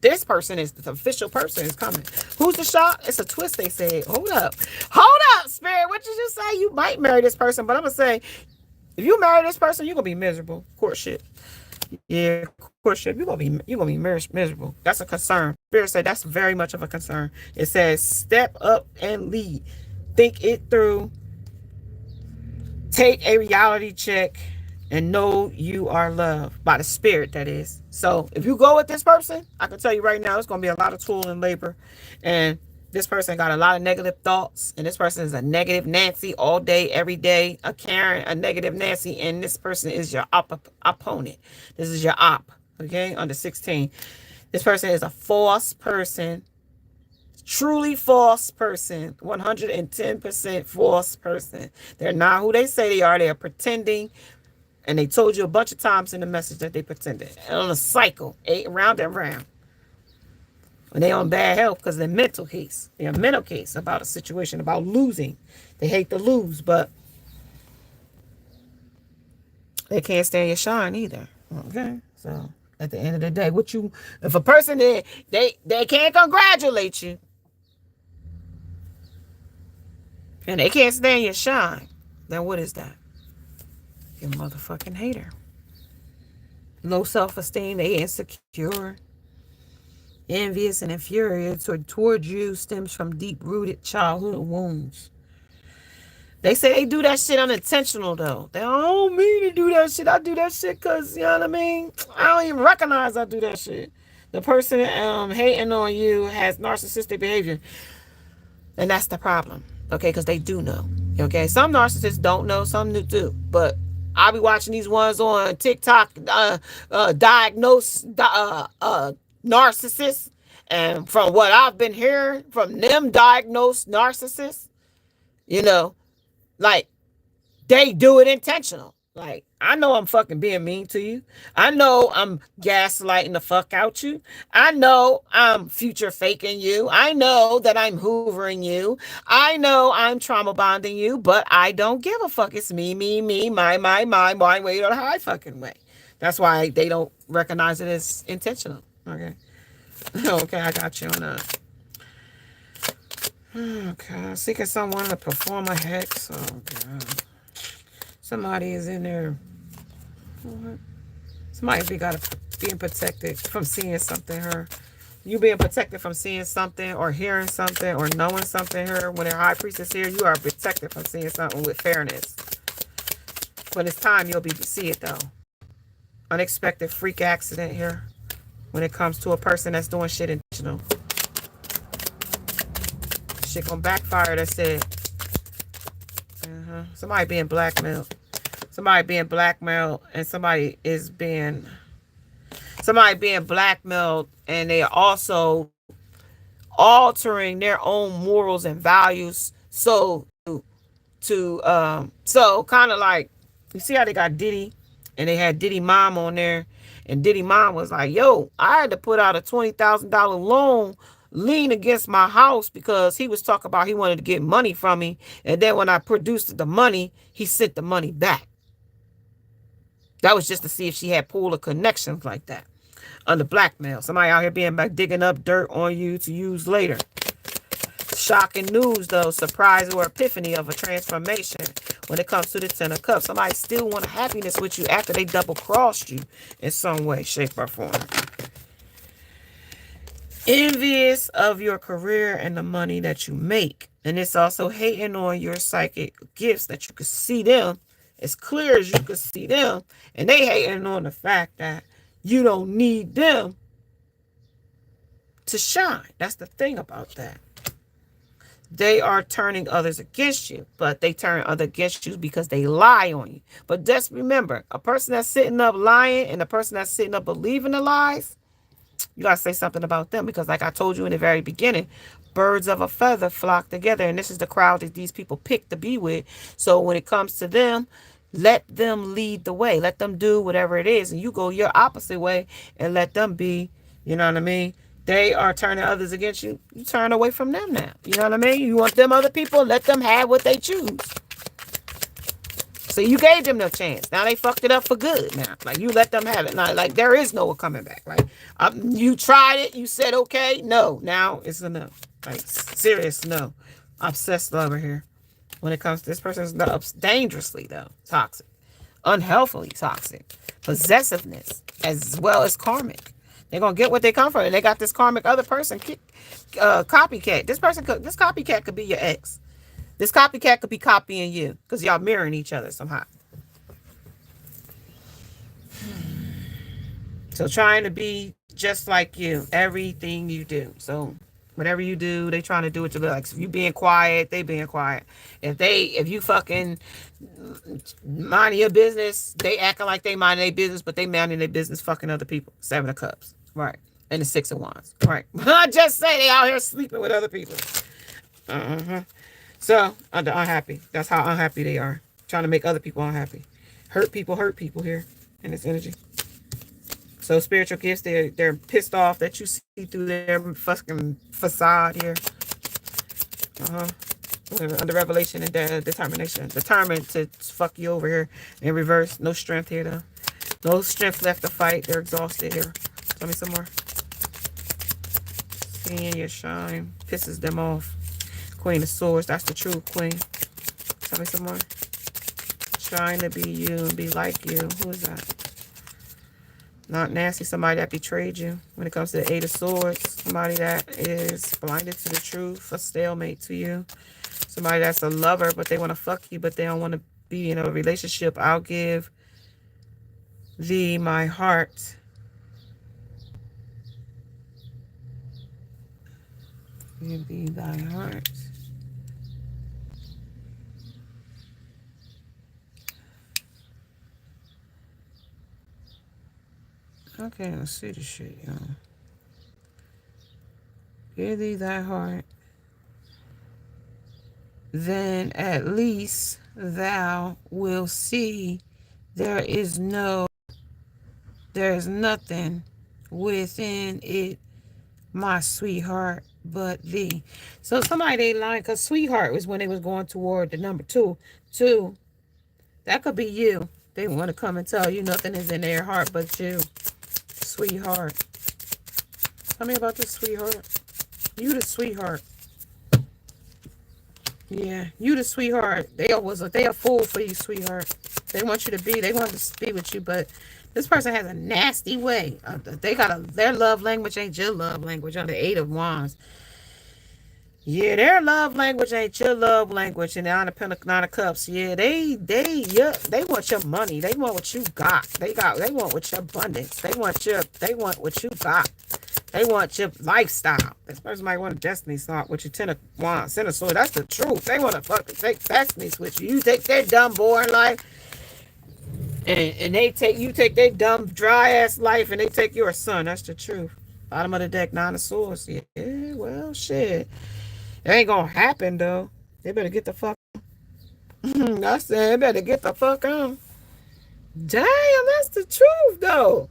this person is the official person is coming. Who's the shot? It's a twist, they said. Hold up. Hold up, Spirit. What did you say? You might marry this person, but I'm going to say, if you marry this person, you're going to be miserable. Courtship. Yeah, courtship. You're gonna be miserable. That's a concern. Spirit said that's very much of a concern. It says step up and lead. Think it through. Take a reality check and know you are loved by the spirit, that is. So if you go with this person, I can tell you right now, it's going to be a lot of toil and labor. And this person got a lot of negative thoughts. And this person is a negative Nancy all day, every day. A Karen, a negative Nancy. And this person is your opponent. This is your op. Okay, under 16. This person is a false person. Truly false person, 110% false person. They're not who they say they are. They are pretending, and they told you a bunch of times in the message that they pretended. And on a cycle, round and round. When they on bad health because they're mental case. They're a mental case about a situation, about losing. They hate to lose, but they can't stand your shine either. Okay, so at the end of the day, if a person they can't congratulate you. And they can't stand your shine, then what is that? You're a motherfucking hater. Low self-esteem, they insecure, envious, and inferior towards you stems from deep-rooted childhood wounds. They say they do that shit unintentional, though. They don't mean to do that shit. I do that shit because, you know what I mean? I don't even recognize I do that shit. The person hating on you has narcissistic behavior. And that's the problem. Okay, because they do know. Okay, some narcissists don't know, some do. But I'll be watching these ones on TikTok, diagnosed narcissists. And from what I've been hearing from them diagnosed narcissists, you know, like, they do it intentional. Like, I know I'm fucking being mean to you. I know I'm gaslighting the fuck out you. I know I'm future faking you. I know that I'm hoovering you. I know I'm trauma bonding you, but I don't give a fuck. It's me, my way or the high fucking way. That's why they don't recognize it as intentional. Okay. Okay, I got you on that. Okay, seeking someone to perform a hex. Oh, God. Somebody is in there. What? Somebody being protected from seeing something, her. You being protected from seeing something or hearing something or knowing something, her. When a high priestess here, you are protected from seeing something with fairness. When it's time, you'll see it, though. Unexpected freak accident here. When it comes to a person that's doing shit intentional. Shit gonna backfire, that's it. Somebody being blackmailed. Somebody being blackmailed and somebody being blackmailed, and they are also altering their own morals and values. So kind of like, you see how they got Diddy and they had Diddy mom on there, and Diddy mom was like, yo, I had to put out a $20,000 loan lean against my house because he was talking about he wanted to get money from me, and then when I produced the money, he sent the money back. That was just to see if she had pool of connections like that under blackmail. Somebody out here being back digging up dirt on you to use later. Shocking news, though. Surprise or epiphany of a transformation when it comes to the Ten of Cups. Somebody still want happiness with you after they double-crossed you in some way, shape, or form. Envious of your career and the money that you make. And it's also hating on your psychic gifts that you can see them as clear as you can see them. And they hating on the fact that you don't need them to shine. That's the thing about that. They are turning others against you, but they turn others against you because they lie on you. But just remember, a person that's sitting up lying and a person that's sitting up believing the lies, you got to say something about them, because like I told you in the very beginning, birds of a feather flock together, and this is the crowd that these people pick to be with. So when it comes to them, let them lead the way. Let them do whatever it is, and you go your opposite way and let them be, you know what I mean? They are turning others against you. You turn away from them now. You know what I mean? You want them other people, let them have what they choose. So you gave them no chance. Now they fucked it up for good. Now, like you let them have it. Now, like there is no coming back. Like you tried it. You said okay. No. Now it's a no. Like serious no. Obsessed lover here. When it comes to this person, is dangerously though toxic, unhealthily toxic, possessiveness as well as karmic. They're gonna get what they come for, and they got this karmic other person, copycat. This copycat could be your ex. This copycat could be copying you because y'all mirroring each other somehow. So trying to be just like you, everything you do. So whatever you do, they trying to do it to like. If you being quiet, they being quiet. If you fucking minding your business, they acting like they minding their business, but they minding their business fucking other people. 7 of Cups, right? And the 6 of Wands, right? I just say they out here sleeping with other people. So they're unhappy. That's how unhappy they are. Trying to make other people unhappy. Hurt people here in this energy. So spiritual gifts, they're pissed off that you see through their fucking facade here. Under revelation and determination. Determined to fuck you over here in reverse. No strength here though. No strength left to fight. They're exhausted here. Tell me some more. Seeing your shine pisses them off. Queen of Swords, that's the true queen. Tell me some more. Trying to be you and be like you. Who is that? Not nasty. Somebody that betrayed you. When it comes to the 8 of Swords, somebody that is blinded to the truth, a stalemate to you. Somebody that's a lover, but they want to fuck you, but they don't want to be in a relationship. I'll give thee my heart. Give thee thy heart. Okay, let's see the shit, y'all. Give thee thy heart. Then at least thou wilt see there is nothing within it, my sweetheart, but thee. So somebody they lying, because sweetheart was when they was going toward the number 2. 2, that could be you. They want to come and tell you nothing is in their heart but you. Sweetheart. Tell me about this sweetheart. You the sweetheart. Yeah, you the sweetheart. They a fool for you, sweetheart. They want you to be. They want to be with you, but this person has a nasty way. Their love language ain't your love language. On the 8 of Wands. Yeah, their love language ain't your love language. And on the 9 of Cups, yeah, they want your money. They want what you got. They want what your abundance. They want what you got. They want your lifestyle. This person might want a destiny slot with your 10 of Wands, 10 of Swords. That's the truth. They want to fucking take destinies with you. You take their dumb boring life, and you take their dumb dry ass life, and they take your son. That's the truth. Bottom of the deck, 9 of Swords. Yeah, well, shit. It ain't gonna happen though. They better get the fuck. I said, they better get the fuck on. Damn, that's the truth though.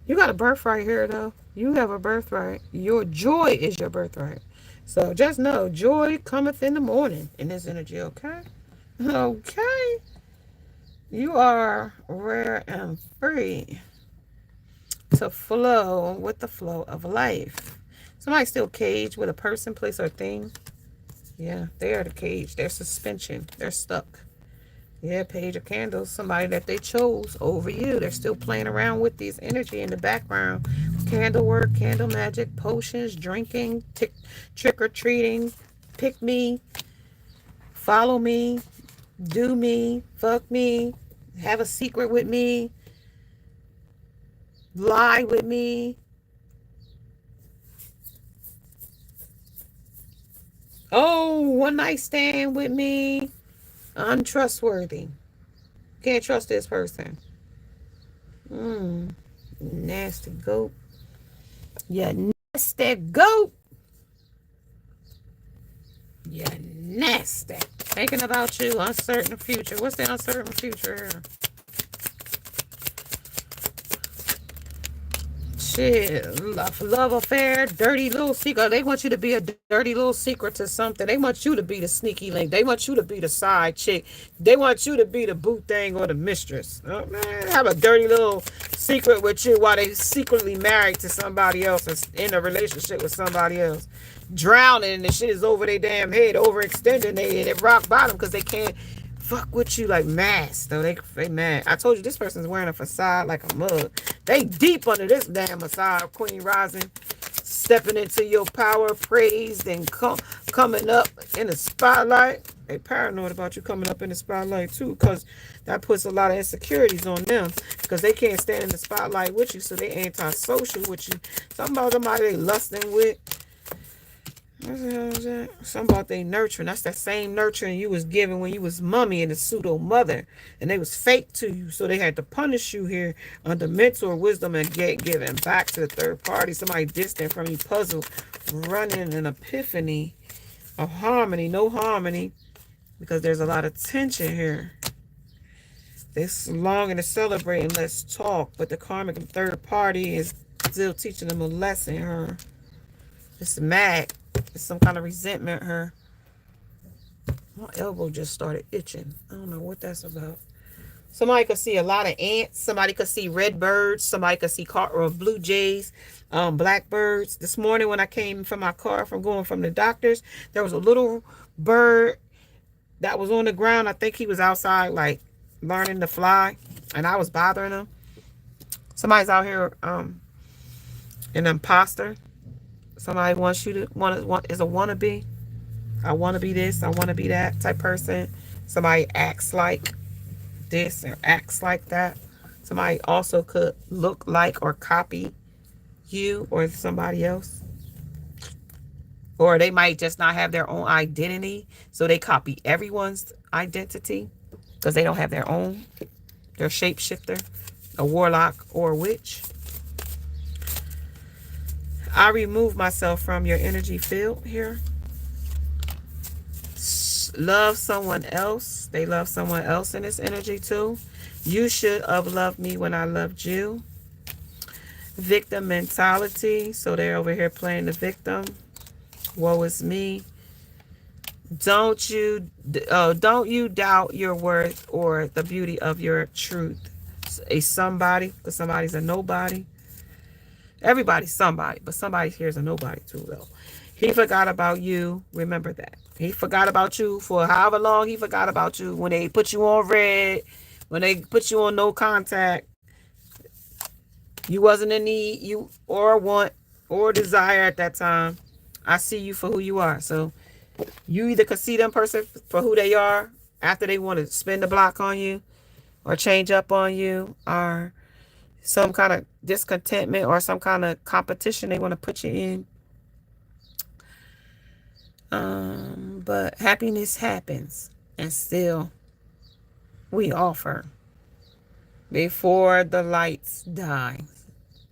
You got a birthright here though. You have a birthright. Your joy is your birthright. So just know, joy cometh in the morning in this energy, okay? Okay. You are rare and free to flow with the flow of life. Somebody still caged with a person, place, or thing. Yeah, they are the cage. They're suspension. They're stuck. Yeah, Page of Candles. Somebody that they chose over you. They're still playing around with this energy in the background. Candle work, candle magic, potions, drinking, trick-or-treating, pick me, follow me, do me, fuck me, have a secret with me, lie with me. Oh, one night stand with me. Untrustworthy. Can't trust this person. Nasty goat. Yeah, nasty goat. Yeah, nasty. Thinking about you, uncertain future. What's the uncertain future here? shit, love affair, dirty little secret. They want you to be a dirty little secret to something. They want you to be the sneaky link. They want you to be the side chick. They want you to be the boo thing or the mistress. Oh, man, have a dirty little secret with you while they secretly married to somebody else or in a relationship with somebody else. Drowning and the shit is over their damn head, overextending they at rock bottom because they can't fuck with you like mass. Though they mad. I told you this person's wearing a facade like a mug. They deep under this damn facade, Queen Rising. Stepping into your power, praised and coming up in the spotlight. They paranoid about you coming up in the spotlight too, because that puts a lot of insecurities on them because they can't stand in the spotlight with you, so they antisocial with you. Something about somebody they lusting with. What the hell is that? Something about they nurturing. That's that same nurturing you was given when you was mummy and a pseudo mother. And they was fake to you. So they had to punish you here under mental wisdom and get given back to the third party. Somebody distant from you, puzzle, running an epiphany of harmony. No harmony. Because there's a lot of tension here. They're longing to celebrate and let's talk. But the karmic third party is still teaching them a lesson. Her. It's mad. It's some kind of resentment her. My elbow just started itching. I don't know what that's about. Somebody could see a lot of ants. Somebody could see red birds. Somebody could see blue jays, blackbirds. This morning when I came from my car from going from the doctor's, there was a little bird that was on the ground. I think he was outside like learning to fly, and I was bothering him. Somebody's out here an imposter. Somebody wants you to is a wannabe. I want to be this, I want to be that type person. Somebody acts like this or acts like that. Somebody also could look like or copy you or somebody else. Or they might just not have their own identity, so they copy everyone's identity because they don't have their own. They're a shapeshifter, a warlock, or a witch. I remove myself from your energy field here. Love someone else. They love someone else in this energy too. You should have loved me when I loved you. Victim mentality. So they're over here playing the victim. Woe is me. Don't you doubt your worth or the beauty of your truth. A somebody, because somebody's a nobody. Everybody's somebody, but somebody here is a nobody too, though. He forgot about you. Remember that. He forgot about you for however long he forgot about you. When they put you on red, when they put you on no contact, you wasn't in need, you or want or desire at that time. I see you for who you are. So you either could see them person for who they are after they want to spin the block on you or change up on you, or some kind of discontentment or some kind of competition they want to put you in. But happiness happens, and still we offer before the lights die.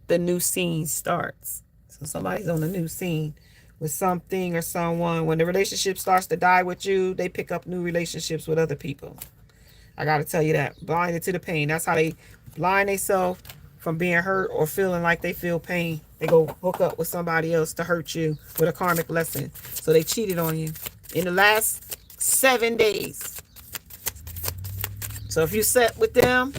The new scene starts. So somebody's on a new scene with something or someone. When the relationship starts to die with you, they pick up new relationships with other people. I got to tell you that. Blinded to the pain. That's how they blind themselves from being hurt or feeling like they feel pain. They go hook up with somebody else to hurt you with a karmic lesson. So they cheated on you in the last 7 days. So if you slept with them,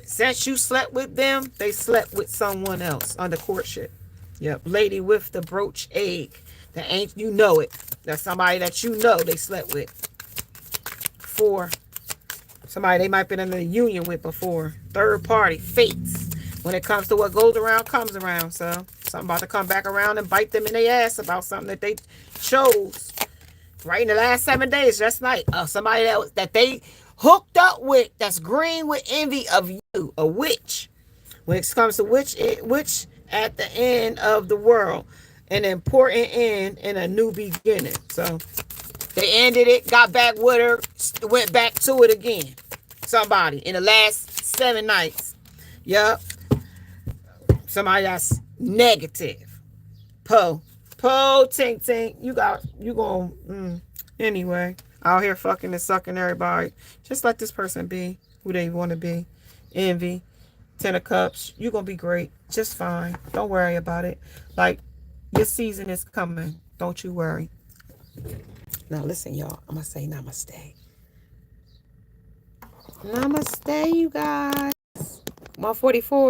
since you slept with them, they slept with someone else under courtship. Yep, lady with the brooch egg. That ain't, you know it. That's somebody that you know they slept with. 4. Somebody they might have been in a union with before. Third party, fates. When it comes to what goes around, comes around. So something about to come back around and bite them in their ass about something that they chose. Right in the last 7 days, just like somebody that they hooked up with, that's green with envy of you, a witch. When it comes to witch at the end of the world, an important end and a new beginning. So they ended it, got back with her, went back to it again. Somebody in the last 7 nights. Yup. Somebody that's negative. Tink tink. You going anyway. Out here fucking and sucking everybody. Just let this person be who they want to be. Envy. Ten of Cups. You're going to be great. Just fine. Don't worry about it. Like, your season is coming. Don't you worry. Now, listen, y'all. I'm going to say namaste. Namaste, you guys. 144.